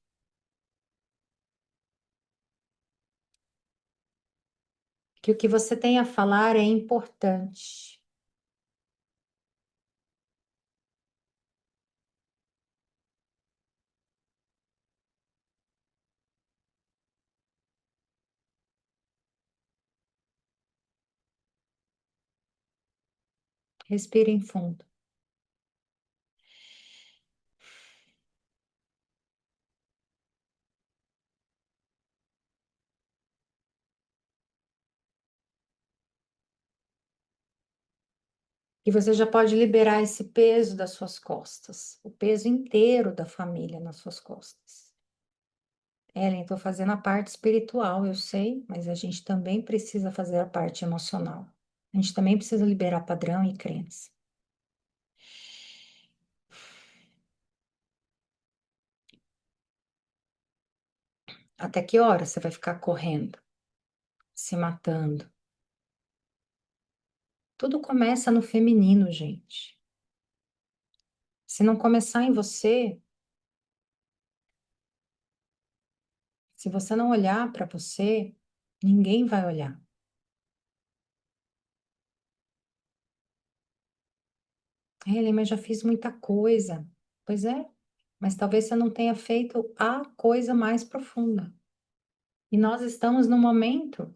Que o que você tem a falar é importante. Respirem fundo. E você já pode liberar esse peso das suas costas, o peso inteiro da família nas suas costas. Ellen, estou fazendo a parte espiritual, eu sei, mas a gente também precisa fazer a parte emocional. A gente também precisa liberar padrão e crença. Até que hora você vai ficar correndo, se matando? Tudo começa no feminino, gente. Se não começar em você, Se você não olhar para você, ninguém vai olhar. Ele, mas já fiz muita coisa. Pois é, mas talvez você não tenha feito a coisa mais profunda. E nós estamos num momento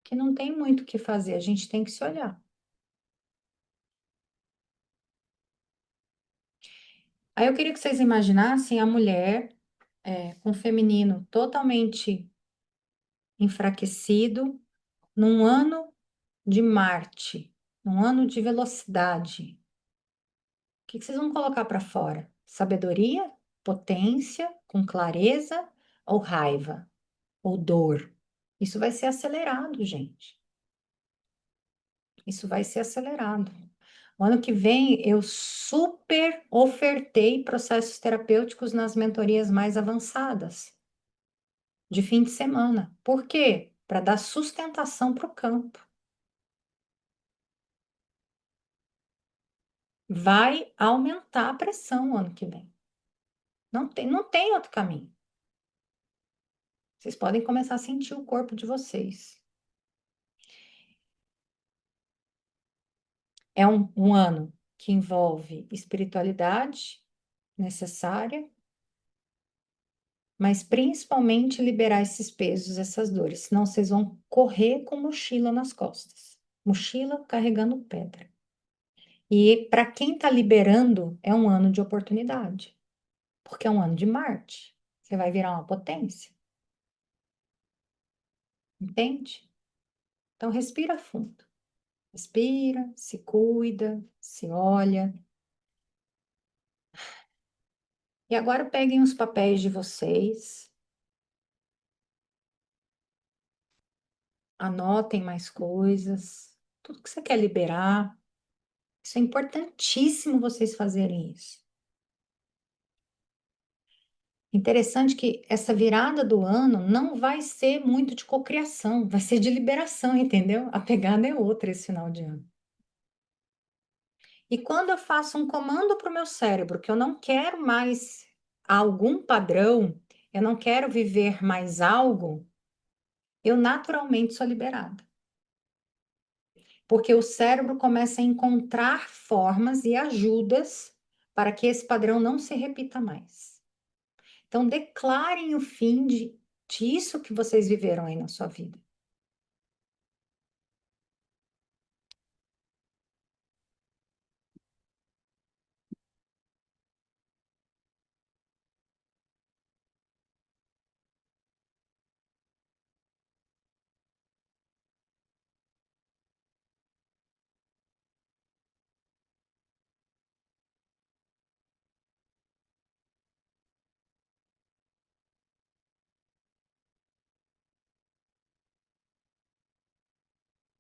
que não tem muito o que fazer, a gente tem que se olhar. Aí eu queria que vocês imaginassem a mulher com o feminino totalmente enfraquecido num ano de Marte, num ano de velocidade. O que vocês vão colocar para fora? Sabedoria, potência, com clareza ou raiva ou dor? Isso vai ser acelerado, gente. Isso vai ser acelerado. O ano que vem eu super ofertei processos terapêuticos nas mentorias mais avançadas, de fim de semana. Por quê? Para dar sustentação para o campo. Vai aumentar a pressão o ano que vem. Não tem outro caminho. Vocês podem começar a sentir o corpo de vocês. É um ano que envolve espiritualidade necessária, mas principalmente liberar esses pesos, essas dores, senão vocês vão correr com mochila nas costas, mochila carregando pedra. E para quem está liberando, é um ano de oportunidade, porque é um ano de Marte. Você vai virar uma potência, entende? Então respira fundo, respira, se cuida, se olha. E agora peguem os papéis de vocês, anotem mais coisas, tudo que você quer liberar. Isso é importantíssimo vocês fazerem isso. Interessante que essa virada do ano não vai ser muito de cocriação, vai ser de liberação, entendeu? A pegada é outra esse final de ano. E quando eu faço um comando para o meu cérebro que eu não quero mais algum padrão, eu não quero viver mais algo, eu naturalmente sou liberada. Porque o cérebro começa a encontrar formas e ajudas para que esse padrão não se repita mais. Então, declarem o fim disso que vocês viveram aí na sua vida.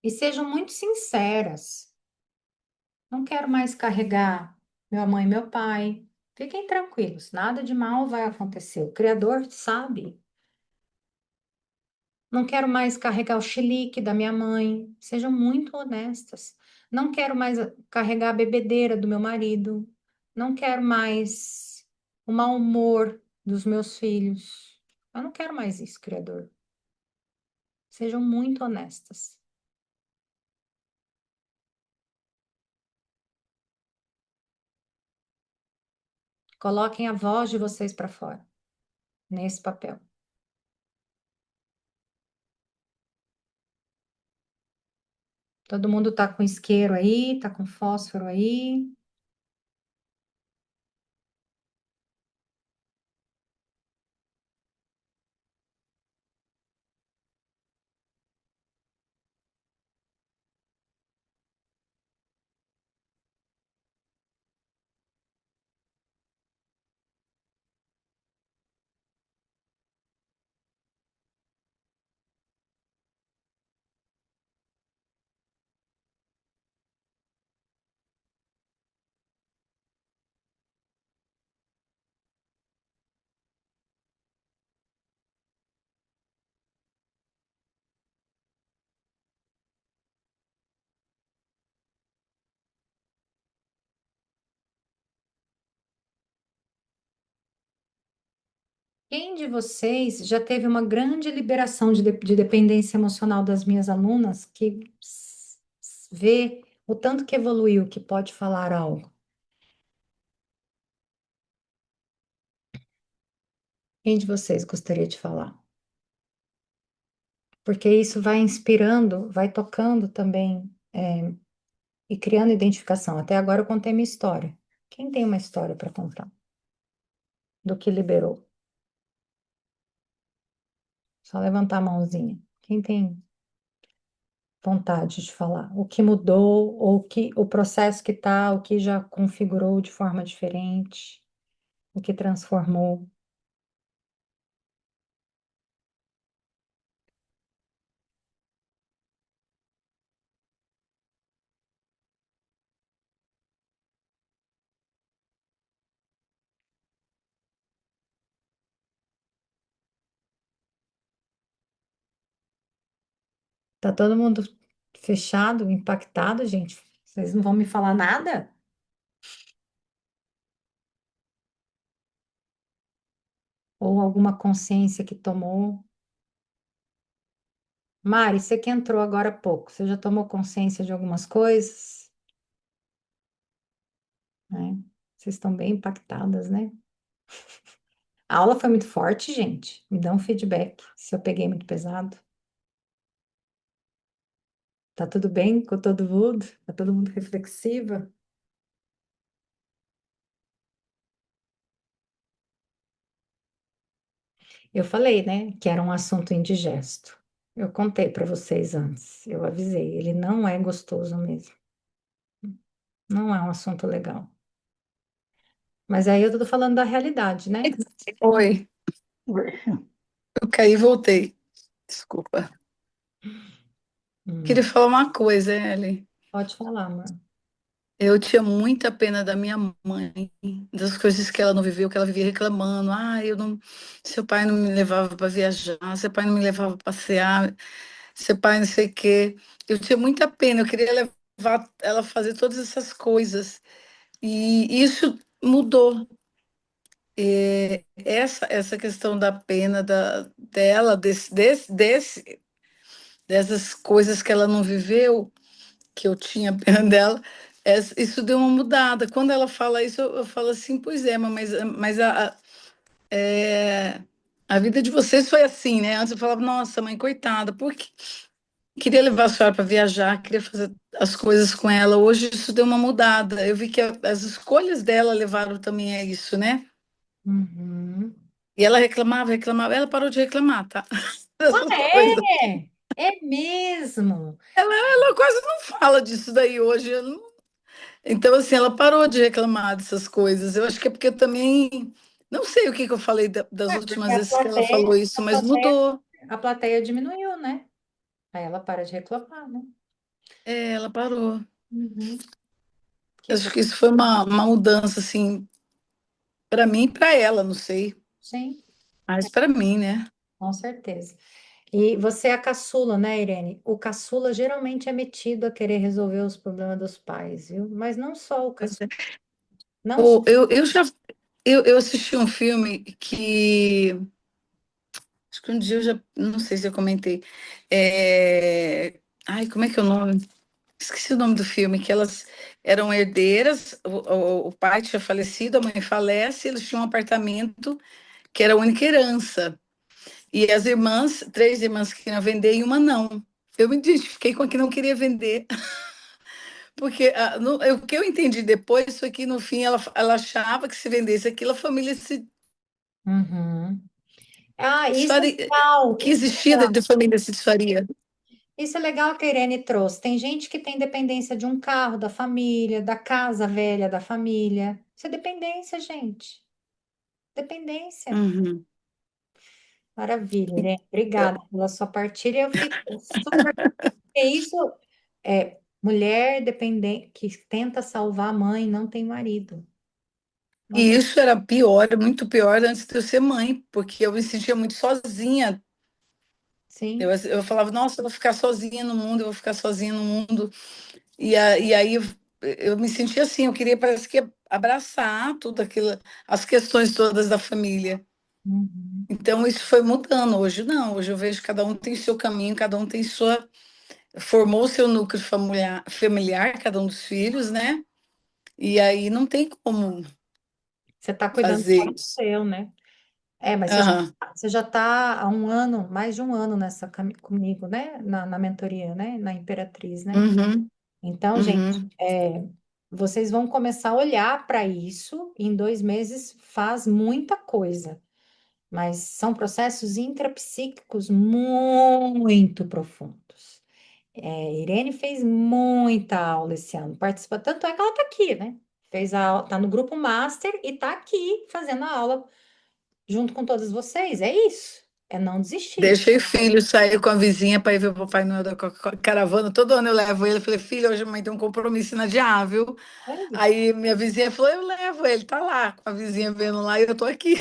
E sejam muito sinceras. Não quero mais carregar minha mãe e meu pai. Fiquem tranquilos, nada de mal vai acontecer. O Criador sabe. Não quero mais carregar o chilique da minha mãe. Sejam muito honestas. Não quero mais carregar a bebedeira do meu marido. Não quero mais o mau humor dos meus filhos. Eu não quero mais isso, Criador. Sejam muito honestas. Coloquem a voz de vocês para fora, nesse papel. Todo mundo tá com isqueiro aí, tá com fósforo aí. Quem de vocês já teve uma grande liberação de dependência emocional das minhas alunas que vê o tanto que evoluiu, que pode falar algo? Quem de vocês gostaria de falar? Porque isso vai inspirando, vai tocando também, e criando identificação. Até agora eu contei minha história. Quem tem uma história para contar do que liberou? Só levantar a mãozinha. Quem tem vontade de falar? O que mudou, ou o processo que tá, o que já configurou de forma diferente, o que transformou. Tá todo mundo fechado, impactado, gente? Vocês não vão me falar nada? Ou alguma consciência que tomou? Mari, você que entrou agora há pouco, você já tomou consciência de algumas coisas, né? Vocês estão bem impactadas, né? A aula foi muito forte, gente. Me dá um feedback se eu peguei muito pesado. Tá tudo bem com todo mundo? Tá todo mundo reflexiva? Eu falei, né, que era um assunto indigesto. Eu contei para vocês antes, eu avisei, ele não é gostoso mesmo. Não é um assunto legal. Mas aí eu tô falando da realidade, né? Oi, eu caí e voltei. Desculpa. Queria Hum, falar uma coisa, Ellie. pode falar, amor. Eu tinha muita pena da minha mãe, das coisas que ela não viveu, que ela vivia reclamando. Ah, eu não, seu pai não me levava para viajar, seu pai não me levava para passear, seu pai não sei o quê. Eu tinha muita pena, eu queria levar ela a fazer todas essas coisas. E isso mudou. Essa questão da pena dela, dessas coisas que ela não viveu, que eu tinha pena dela, isso deu uma mudada. Quando ela fala isso, eu falo assim, pois é, mas é, a vida de vocês foi assim, né? Antes eu falava, nossa, mãe, coitada, porque queria levar a senhora para viajar, queria fazer as coisas com ela. Hoje isso deu uma mudada. Eu vi que as escolhas dela levaram também a isso, né? Uhum. E ela reclamava, reclamava, ela parou de reclamar, tá? Ah, Dessas coisas. é? É mesmo? Ela quase não fala disso daí hoje. Então, assim, ela parou de reclamar dessas coisas. Eu acho que é porque eu também. Não sei o que que eu falei das É, porque últimas vezes que ela falou isso, mas mudou. a plateia diminuiu, né? Aí ela para de reclamar, né? É, ela parou. Uhum. Que Eu bom. acho que isso foi uma mudança, assim, para mim e para ela, não sei. Sim, Mas para mim, né? com certeza. E você é a caçula, né, Irene? O caçula geralmente é metido a querer resolver os problemas dos pais, viu? Mas não só o Pois caçula, é. não só. Eu já eu assisti um filme que acho que um dia eu já não sei se eu comentei. Ai, como é que é o nome? Esqueci o nome do filme, que elas eram herdeiras, o pai tinha falecido, a mãe falece, eles tinham um apartamento que era a única herança. E as irmãs, três irmãs que queriam vender e uma não. Eu me identifiquei com a que não queria vender, porque o que eu entendi depois foi que no fim ela achava que se vendesse aquilo, a família se Uhum. Ah, isso é desfaria, legal, que isso é existia legal. de família se desfaria. Isso é legal que a Irene trouxe. Tem gente que tem dependência de um carro da família, da casa velha da família. Isso é dependência, gente. Dependência. Uhum. Maravilha, Irene. Obrigada pela sua partilha. Eu fico super. É isso, mulher dependente que tenta salvar a mãe, não tem marido. Não E tem. isso era pior, muito pior antes de eu ser mãe, porque eu me sentia muito sozinha. Sim. Eu falava, nossa, eu vou ficar sozinha no mundo, eu vou ficar sozinha no mundo. E aí eu me sentia assim, eu queria, parece que, abraçar tudo aquilo, as questões todas da família. Uhum. Então isso foi mudando. Hoje não, hoje eu vejo que cada um tem seu caminho, cada um tem sua. Formou o seu núcleo familiar, cada um dos filhos, né? E aí não tem como Você está cuidando só fazer do isso. seu, né? Mas Aham. você já está há um ano, mais de um ano nessa comigo, né? Na mentoria, né? Na Imperatriz, né? Uhum. Então, gente, Uhum. vocês vão começar a olhar para isso, e em 2 meses faz muita coisa, mas são processos intrapsíquicos muito profundos. Irene fez muita aula esse ano, participa, tanto é que ela está aqui, né? Tá no grupo Master e está aqui fazendo a aula junto com todos vocês. É isso, é não desistir. Deixei o filho sair com a vizinha para ir ver o Papai Noel da caravana. Todo ano eu levo ele. Eu falei, filho, hoje a mãe tem um compromisso inadiável. Aí minha vizinha falou, eu levo ele. Tá lá com a vizinha vendo lá e eu tô aqui,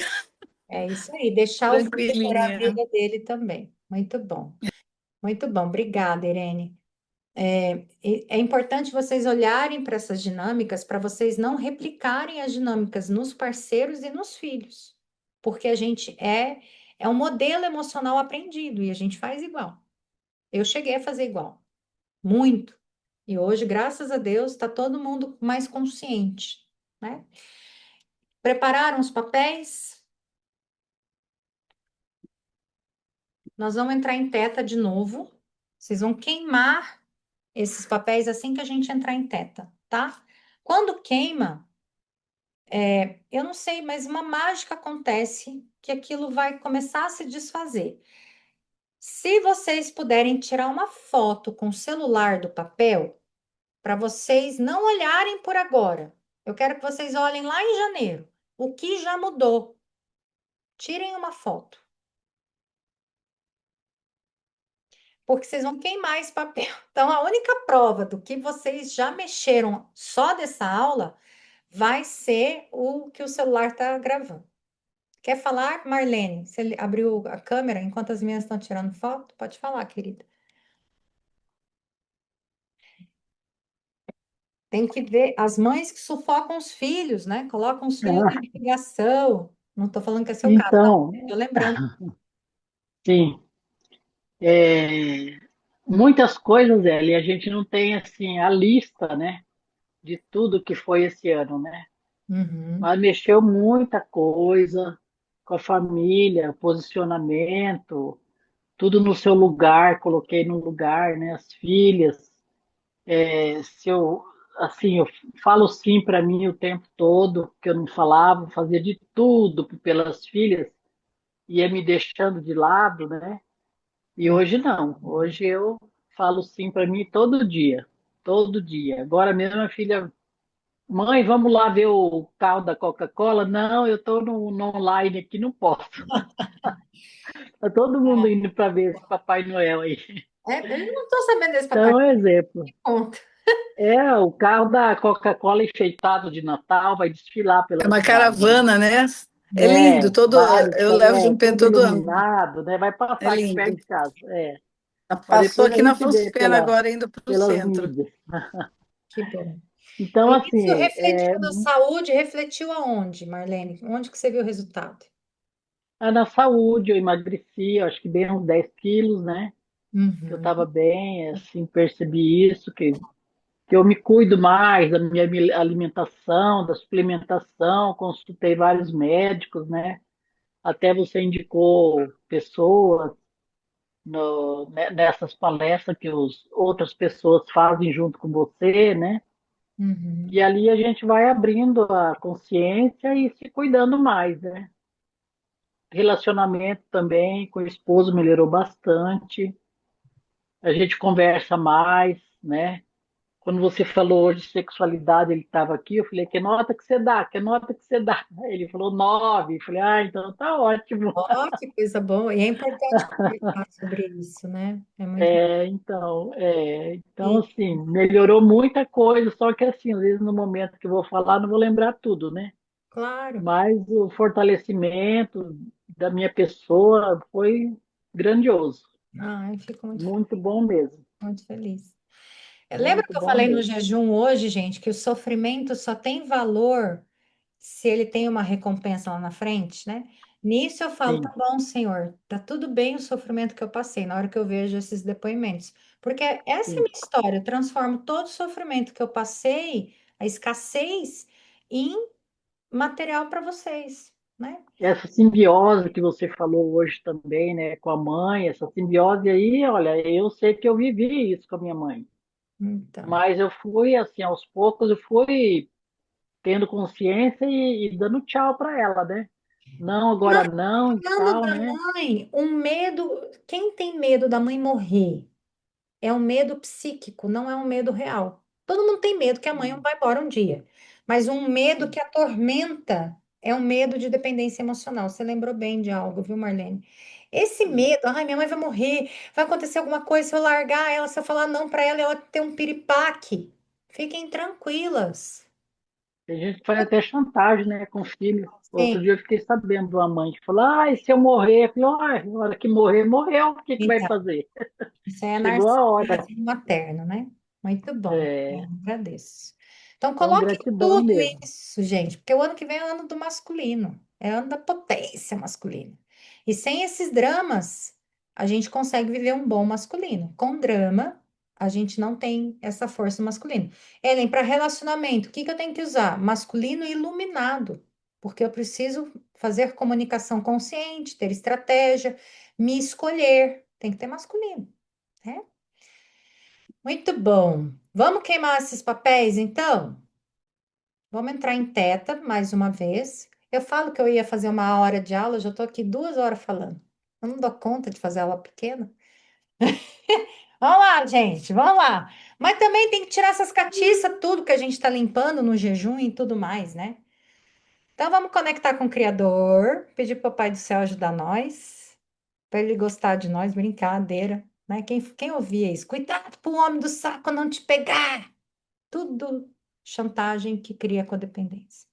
É isso aí, deixar o filho ter a tranquilinha. vida dele também. Muito bom. Muito bom. Obrigada, Irene. É importante vocês olharem para essas dinâmicas para vocês não replicarem as dinâmicas nos parceiros e nos filhos, porque a gente é um modelo emocional aprendido e a gente faz igual. Eu cheguei a fazer igual, muito. E hoje, graças a Deus, está todo mundo mais consciente, né? Prepararam os papéis? Nós vamos entrar em teta de novo. Vocês vão queimar esses papéis assim que a gente entrar em teta, tá? Quando queima, eu não sei, mas uma mágica acontece que aquilo vai começar a se desfazer. Se vocês puderem tirar uma foto com o celular do papel, para vocês não olharem por agora, eu quero que vocês olhem lá em janeiro. O que já mudou? Tirem uma foto. Porque vocês vão queimar esse papel. Então, a única prova do que vocês já mexeram só dessa aula vai ser o que o celular está gravando. Quer falar, Marlene? Você abriu a câmera enquanto as minhas estão tirando foto? Pode falar, querida. Tem que ver as mães que sufocam os filhos, né? Colocam os filhos Ah, em ligação. Não estou falando que é seu caso, não. então, Estou lembrando. sim, é, muitas coisas, Eli, a gente não tem assim a lista, né, de tudo que foi esse ano, né? Uhum, Mas mexeu muita coisa com a família, posicionamento, tudo no seu lugar, coloquei no lugar, né? As filhas, se eu assim, eu falo sim para mim o tempo todo, que eu não falava, fazia de tudo pelas filhas, ia me deixando de lado, né? E hoje não. Hoje eu falo sim para mim todo dia. Todo dia. Agora mesmo a filha, mãe, vamos lá ver o carro da Coca-Cola? Não, eu estou no online aqui, não posso. Tá todo mundo indo para ver esse Papai Noel aí. eu não estou sabendo desse Então, papai. é um exemplo. Conta. É, o carro da Coca-Cola enfeitado de Natal vai desfilar É pela uma cidade. caravana, né? É lindo, É, todo. vários, Eu levo de pé tudo todo ano. iluminado, né? Vai É passar aqui perto lindo. de casa. É. Mas Passou depois a aqui na gente Afonso vê Pena agora, indo para o pelas centro. mídias. Que bom. Então, E isso assim, refletiu na saúde, refletiu aonde, Marlene? Onde que você viu o resultado? na saúde eu emagreci, eu acho que bem uns 10 quilos, né? Eu Uhum, estava bem, assim, percebi isso, que eu me cuido mais da minha alimentação, da suplementação, consultei vários médicos, né? Até você indicou pessoas nessas palestras que outras pessoas fazem junto com você, né? E uhum. ali a gente vai abrindo a consciência e se cuidando mais, né? Relacionamento também com o esposo melhorou bastante. A gente conversa mais, né? Quando você falou hoje de sexualidade, ele estava aqui, eu falei, que nota que você dá? Que nota que você dá? Ele falou 9. Eu falei, então tá ótimo. Ó, que coisa boa. E é importante conversar sobre isso, né? É muito Então, e, assim, melhorou muita coisa, só que assim, às vezes no momento que eu vou falar, não vou lembrar tudo, né? claro. Mas o fortalecimento da minha pessoa foi grandioso. Ai, fico Muito bom mesmo. muito feliz. Lembra Muito que eu bom falei no mesmo. jejum hoje, gente, que o sofrimento só tem valor se ele tem uma recompensa lá na frente, né? Nisso eu falo, tá Sim, bom, Senhor, tá tudo bem o sofrimento que eu passei, na hora que eu vejo esses depoimentos. Porque essa é a sim. minha história, eu transformo todo o sofrimento que eu passei, a escassez, em material para vocês, né? Essa simbiose que você falou hoje também, né, com a mãe, essa simbiose aí, olha, eu sei que eu vivi isso com a minha mãe, Então, mas eu fui, assim, aos poucos, eu fui tendo consciência e dando tchau para ela, né? Não, agora não e falando tal, da né? mãe, um medo, quem tem medo da mãe morrer? É um medo psíquico, não é um medo real. Todo mundo tem medo que a mãe Sim, vai embora um dia, mas um medo sim. que atormenta é um medo de dependência emocional. Você lembrou bem de algo, viu, Marlene? Esse Sim. medo, ai, minha mãe vai morrer, vai acontecer alguma coisa se eu largar ela, se eu falar não para ela, ela ter um piripaque. Fiquem tranquilas. Tem gente que faz até chantagem, né, com o filho. Outro Sim, dia eu fiquei sabendo de uma mãe que falou, ah, e se eu morrer? Eu falei, ah, na hora que morrer, morreu, o que que vai então, fazer? isso aí é Chegou a hora. narcisismo materno, né? Muito bom, É, agradeço. Então, então, coloque gratidão tudo mesmo. isso, gente, porque o ano que vem é o ano do masculino, é o ano da potência masculina. E sem esses dramas, a gente consegue viver um bom masculino. Com drama, a gente não tem essa força masculina. Ellen, para relacionamento, o que que eu tenho que usar? Masculino iluminado, porque eu preciso fazer comunicação consciente, ter estratégia, me escolher. Tem que ter masculino, né? Muito bom. Vamos queimar esses papéis, então? Vamos entrar em teta mais uma vez. Eu falo que eu ia fazer uma hora de aula, eu já estou aqui 2 horas falando. Eu não dou conta de fazer aula pequena. Vamos lá, gente, vamos lá. Mas também tem que tirar essas catiças, tudo que a gente está limpando no jejum e tudo mais, né? Então vamos conectar com o Criador, pedir para o Pai do Céu ajudar nós, para ele gostar de nós, brincadeira, né? Quem ouvia isso? Cuidado para o homem do saco não te pegar. Tudo chantagem que cria codependência.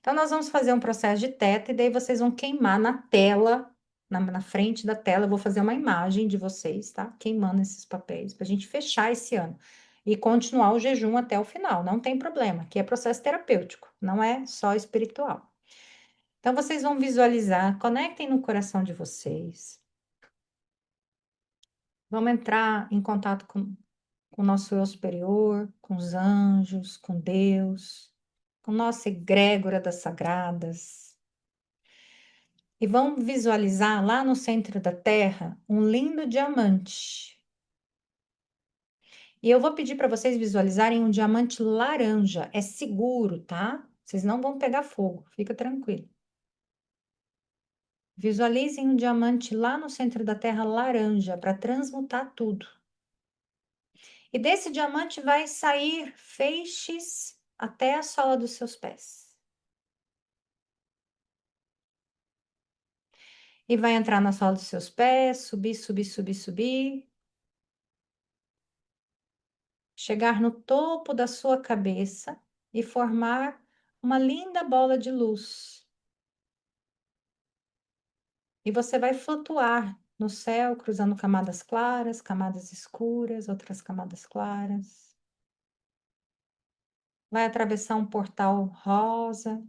Então, nós vamos fazer um processo de teta e daí vocês vão queimar na tela, na frente da tela. Eu vou fazer uma imagem de vocês, tá? Queimando esses papéis, para a gente fechar esse ano e continuar o jejum até o final. Não tem problema, que é processo terapêutico, não é só espiritual. Então, vocês vão visualizar, conectem no coração de vocês. Vamos entrar em contato com o nosso eu superior, com os anjos, com Deus, com nossa egrégora das sagradas. E vamos visualizar lá no centro da Terra um lindo diamante. E eu vou pedir para vocês visualizarem um diamante laranja. É seguro, tá? Vocês não vão pegar fogo, fica tranquilo. Visualizem um diamante lá no centro da Terra laranja para transmutar tudo. E desse diamante vai sair feixes até a sola dos seus pés. E vai entrar na sola dos seus pés, subir, subir, subir, subir. Chegar no topo da sua cabeça e formar uma linda bola de luz. E você vai flutuar no céu, cruzando camadas claras, camadas escuras, outras camadas claras. Vai atravessar um portal rosa,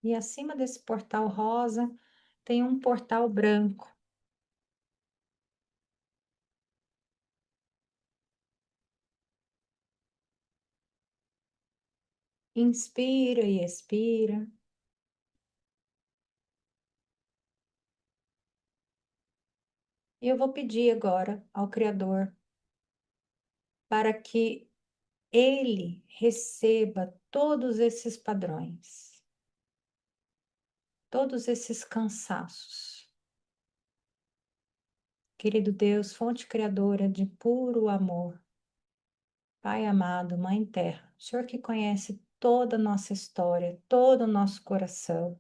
e acima desse portal rosa tem um portal branco. Inspira e expira. E eu vou pedir agora ao Criador para que ele receba todos esses padrões, todos esses cansaços. Querido Deus, fonte criadora de puro amor, Pai amado, Mãe Terra, Senhor que conhece toda a nossa história, todo o nosso coração,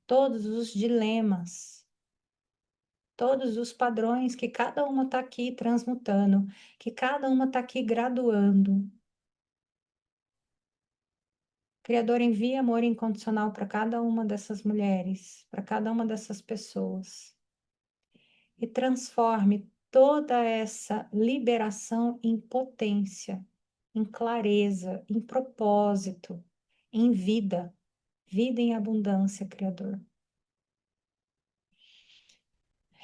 todos os dilemas, todos os padrões que cada uma está aqui transmutando, que cada uma está aqui graduando. Criador, envia amor incondicional para cada uma dessas mulheres, para cada uma dessas pessoas. E transforme toda essa liberação em potência, em clareza, em propósito, em vida, vida em abundância, Criador.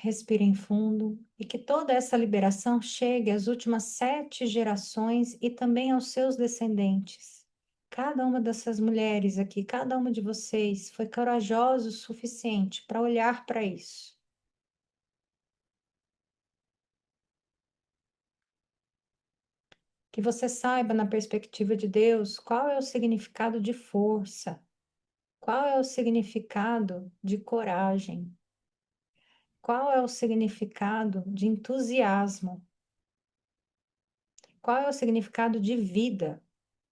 Respirem fundo e que toda essa liberação chegue às últimas 7 gerações e também aos seus descendentes. Cada uma dessas mulheres aqui, cada uma de vocês foi corajoso o suficiente para olhar para isso. Que você saiba, na perspectiva de Deus, qual é o significado de força, qual é o significado de coragem, qual é o significado de entusiasmo, qual é o significado de vida,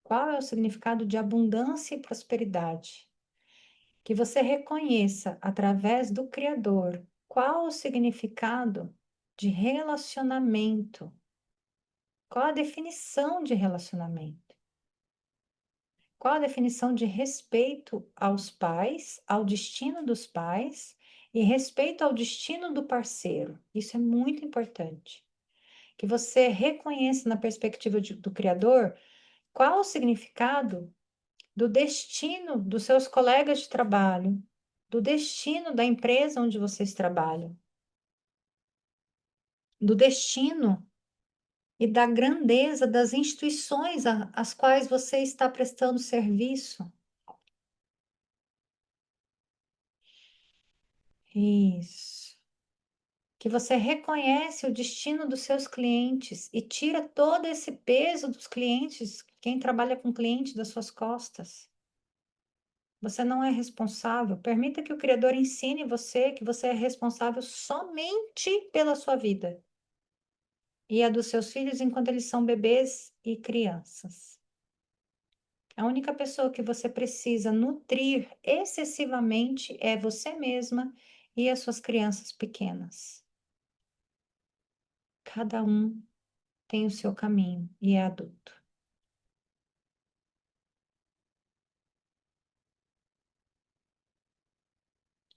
qual é o significado de abundância e prosperidade. Que você reconheça, através do Criador, qual o significado de relacionamento, qual a definição de relacionamento. Qual a definição de respeito aos pais, ao destino dos pais e respeito ao destino do parceiro? Isso é muito importante. Que você reconheça na perspectiva do Criador qual o significado do destino dos seus colegas de trabalho, do destino da empresa onde vocês trabalham, do destino e da grandeza das instituições às quais você está prestando serviço. Isso. Que você reconhece o destino dos seus clientes e tira todo esse peso dos clientes, quem trabalha com cliente das suas costas. Você não é responsável. Permita que o Criador ensine você que você é responsável somente pela sua vida e a dos seus filhos enquanto eles são bebês e crianças. A única pessoa que você precisa nutrir excessivamente é você mesma e as suas crianças pequenas. Cada um tem o seu caminho e é adulto.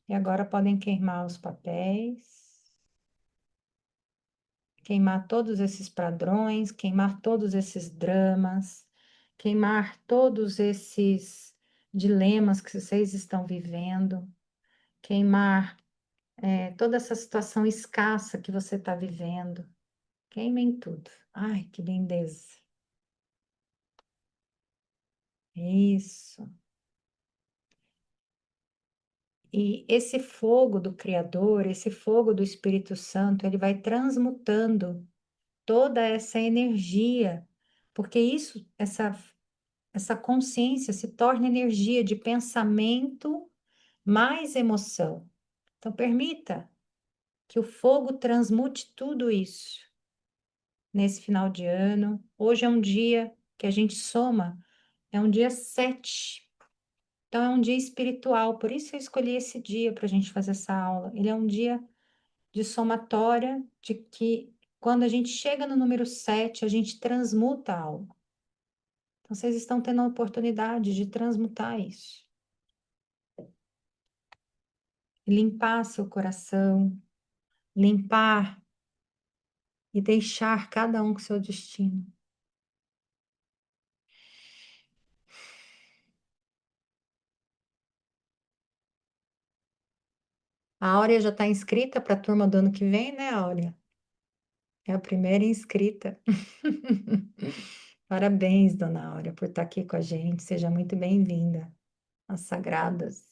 E agora podem queimar os papéis, queimar todos esses padrões, queimar todos esses dramas, queimar todos esses dilemas que vocês estão vivendo, queimar toda essa situação escassa que você está vivendo. Queimem tudo. Ai, que lindeza. Isso. E esse fogo do Criador, esse fogo do Espírito Santo, ele vai transmutando toda essa energia, porque essa consciência se torna energia de pensamento mais emoção. Então, permita que o fogo transmute tudo isso nesse final de ano. Hoje é um dia que a gente soma, é um dia 7. Então, é um dia espiritual, por isso eu escolhi esse dia para a gente fazer essa aula. Ele é um dia de somatória, de que quando a gente chega no número 7, a gente transmuta algo. Então, vocês estão tendo a oportunidade de transmutar isso. Limpar seu coração, limpar e deixar cada um com seu destino. A Áurea já está inscrita para a turma do ano que vem, né, Áurea? É a primeira inscrita. Parabéns, dona Áurea, por estar aqui com a gente. Seja muito bem-vinda às Sagradas.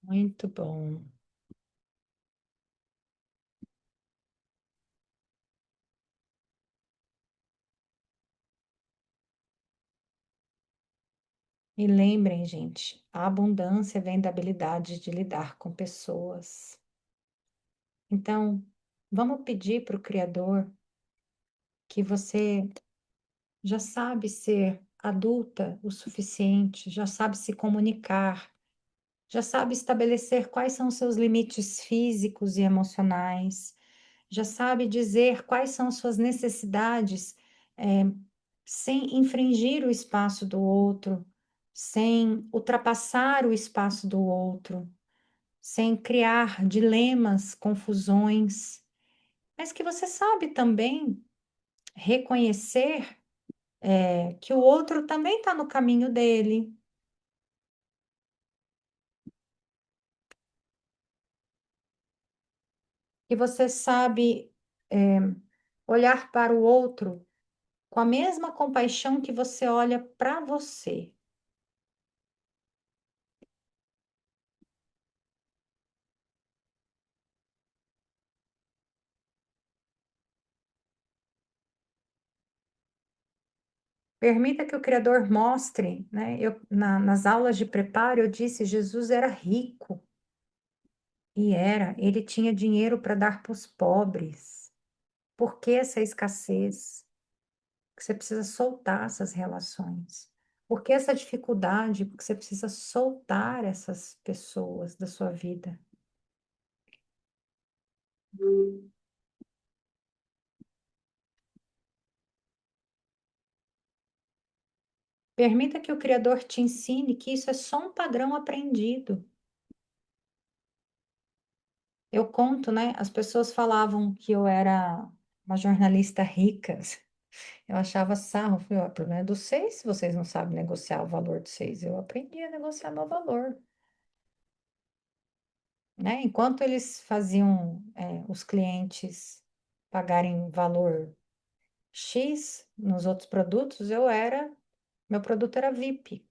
Muito bom. E lembrem, gente, a abundância vem da habilidade de lidar com pessoas. Então, vamos pedir para o Criador que você já sabe ser adulta o suficiente, já sabe se comunicar, já sabe estabelecer quais são os seus limites físicos e emocionais, já sabe dizer quais são suas necessidades, sem infringir o espaço do outro, sem ultrapassar o espaço do outro, sem criar dilemas, confusões, mas que você sabe também reconhecer, que o outro também está no caminho dele. Que você sabe, olhar para o outro com a mesma compaixão que você olha para você. Permita que o Criador mostre, né? Nas aulas de preparo, eu disse, Jesus era rico. E era, ele tinha dinheiro para dar para os pobres. Por que essa escassez? Porque você precisa soltar essas relações. Por que essa dificuldade? Porque você precisa soltar essas pessoas da sua vida. Permita que o Criador te ensine que isso é só um padrão aprendido. Eu conto, né? As pessoas falavam que eu era uma jornalista rica. Eu achava sarro. Eu falei, ó, o problema é dos seis, se vocês não sabem negociar o valor de seis. Eu aprendi a negociar meu valor. Né? Enquanto eles faziam, os clientes pagarem valor X nos outros produtos, meu produto era VIP.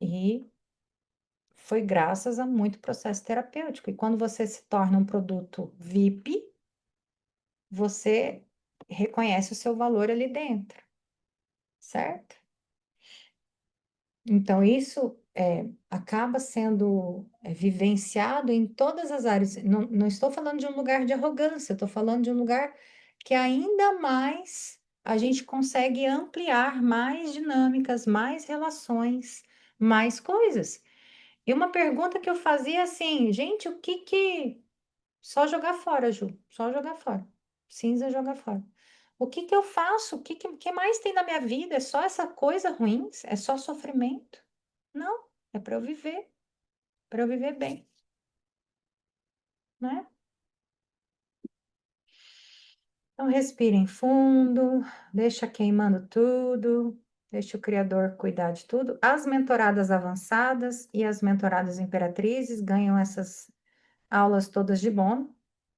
E foi graças a muito processo terapêutico. E quando você se torna um produto VIP, você reconhece o seu valor ali dentro, certo? Então, isso acaba sendo vivenciado em todas as áreas. Não estou falando de um lugar de arrogância, estou falando de um lugar que ainda mais a gente consegue ampliar mais dinâmicas, mais relações, mais coisas. E uma pergunta que eu fazia assim, gente, o que que... Só jogar fora, Ju, só jogar fora. Cinza jogar fora. O que que eu faço? O que mais tem na minha vida? É só essa coisa ruim? É só sofrimento? Não, é para eu viver bem, né? Então, respirem fundo, deixa queimando tudo, deixa o Criador cuidar de tudo. As mentoradas avançadas e as mentoradas imperatrizes ganham essas aulas todas de bônus,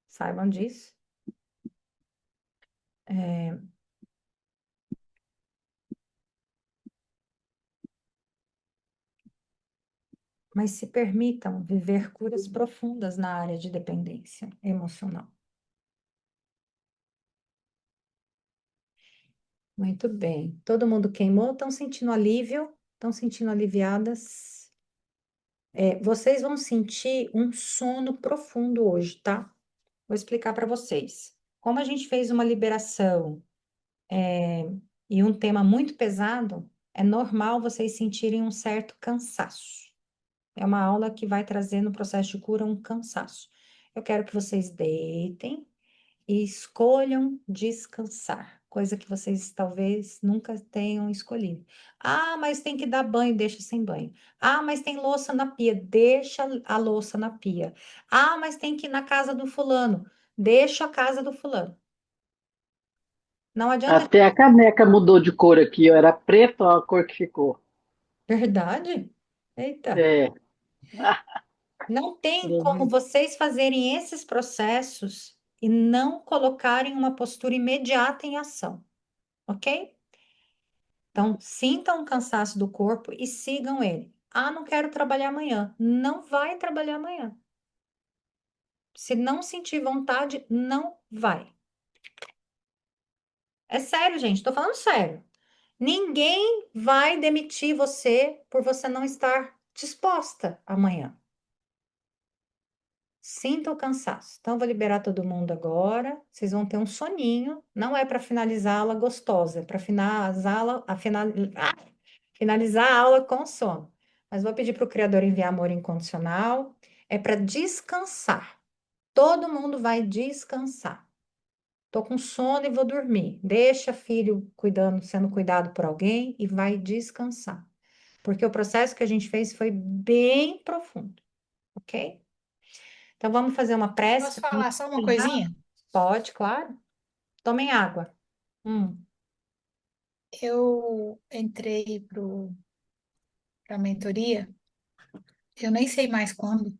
saibam disso. Mas se permitam viver curas profundas na área de dependência emocional. Muito bem. Todo mundo queimou? Estão sentindo alívio? Estão sentindo aliviadas? Vocês vão sentir um sono profundo hoje, tá? Vou explicar para vocês. Como a gente fez uma liberação, e um tema muito pesado, é normal vocês sentirem um certo cansaço. É uma aula que vai trazer no processo de cura um cansaço. Eu quero que vocês deitem e escolham descansar, coisa que vocês talvez nunca tenham escolhido. Ah, mas tem que dar banho, deixa sem banho. Ah, mas tem louça na pia, deixa a louça na pia. Ah, mas tem que ir na casa do fulano, deixa a casa do fulano. Não adianta, Até a caneca mudou de cor aqui, ó. Era preto, ó, a cor que ficou. verdade? Eita. É. Não tem como vocês fazerem esses processos e não colocarem uma postura imediata em ação, ok? Então, sintam o cansaço do corpo e sigam ele. Ah, não quero trabalhar amanhã. Não vai trabalhar amanhã. Se não sentir vontade, não vai. É sério, gente, estou falando sério. Ninguém vai demitir você por você não estar disposta amanhã. Sinta o cansaço. Então, vou liberar todo mundo agora. Vocês vão ter um soninho. Não é para finalizar a aula gostosa, é para finalizar a aula com sono. mas vou pedir para o Criador enviar amor incondicional. É para descansar. Todo mundo vai descansar. Tô com sono e vou dormir. Deixa filho cuidando, sendo cuidado por alguém e vai descansar. Porque o processo que a gente fez foi bem profundo, ok? Então vamos fazer uma prece Posso pra gente falar só uma encerrar? coisinha? Pode, claro. Tomem água. Eu entrei para a mentoria, eu nem sei mais quando,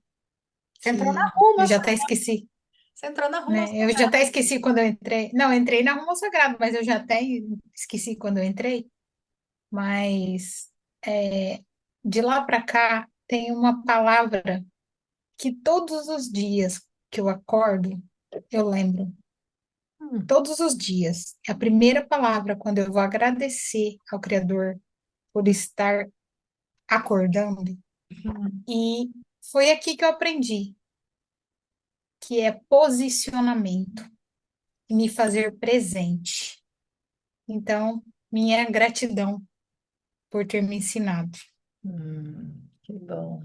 Você entrou na que eu Ruma, já até esqueci, você entrou na Ruma. né? Eu já até esqueci quando eu entrei. Não, eu entrei na Rumo Sagrado, mas eu já até esqueci quando eu entrei. Mas é, de lá para cá tem uma palavra que todos os dias que eu acordo, eu lembro. Hum, Todos os dias. É a primeira palavra quando eu vou agradecer ao Criador por estar acordando. hum, E foi aqui que eu aprendi, que é posicionamento, me fazer presente. Então, minha gratidão por ter me ensinado. que bom.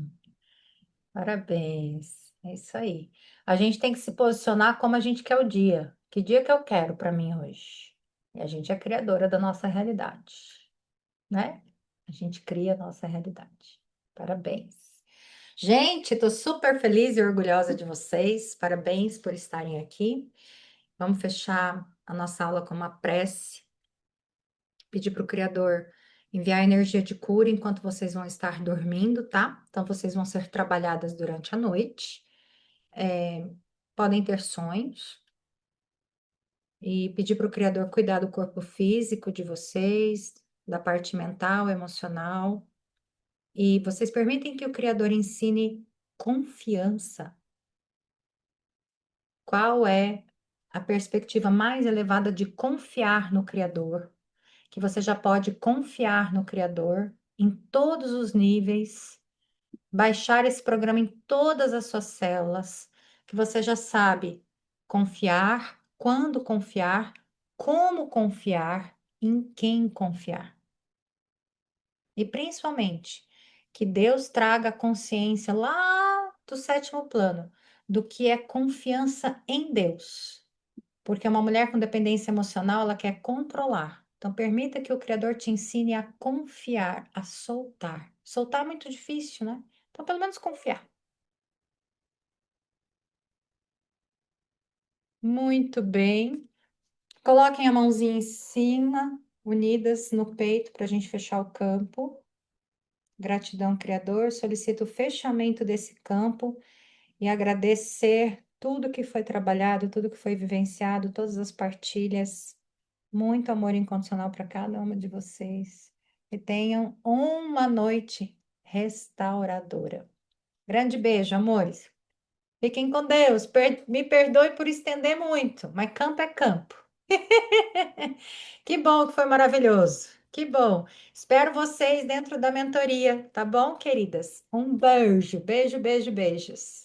Parabéns. É isso aí. A gente tem que se posicionar como a gente quer o dia. Que dia que eu quero para mim hoje? E a gente é criadora da nossa realidade, né? A gente cria a nossa realidade. Parabéns. Gente, estou super feliz e orgulhosa de vocês. Parabéns por estarem aqui. Vamos fechar a nossa aula com uma prece. Pedir para o Criador enviar energia de cura enquanto vocês vão estar dormindo, tá? Então, vocês vão ser trabalhadas durante a noite. Podem ter sonhos. E pedir para o Criador cuidar do corpo físico de vocês, da parte mental, emocional. E vocês permitem que o Criador ensine confiança. Qual é a perspectiva mais elevada de confiar no Criador? Que você já pode confiar no Criador em todos os níveis, baixar esse programa em todas as suas células, que você já sabe confiar, quando confiar, como confiar, em quem confiar. E principalmente, que Deus traga a consciência lá do sétimo plano, do que é confiança em Deus. Porque uma mulher com dependência emocional, ela quer controlar. Então, permita que o Criador te ensine a confiar, a soltar. Soltar é muito difícil, né? Então, pelo menos confiar. Muito bem. Coloquem a mãozinha em cima, unidas no peito, para a gente fechar o campo. Gratidão, Criador. Solicito o fechamento desse campo e agradecer tudo que foi trabalhado, tudo que foi vivenciado, todas as partilhas. Muito amor incondicional para cada uma de vocês. E tenham uma noite restauradora. Grande beijo, amores. Fiquem com Deus. Me perdoe por estender muito, mas campo é campo. Que bom que foi maravilhoso. Que bom. Espero vocês dentro da mentoria, tá bom, queridas? Um beijo, beijo, beijo, beijos.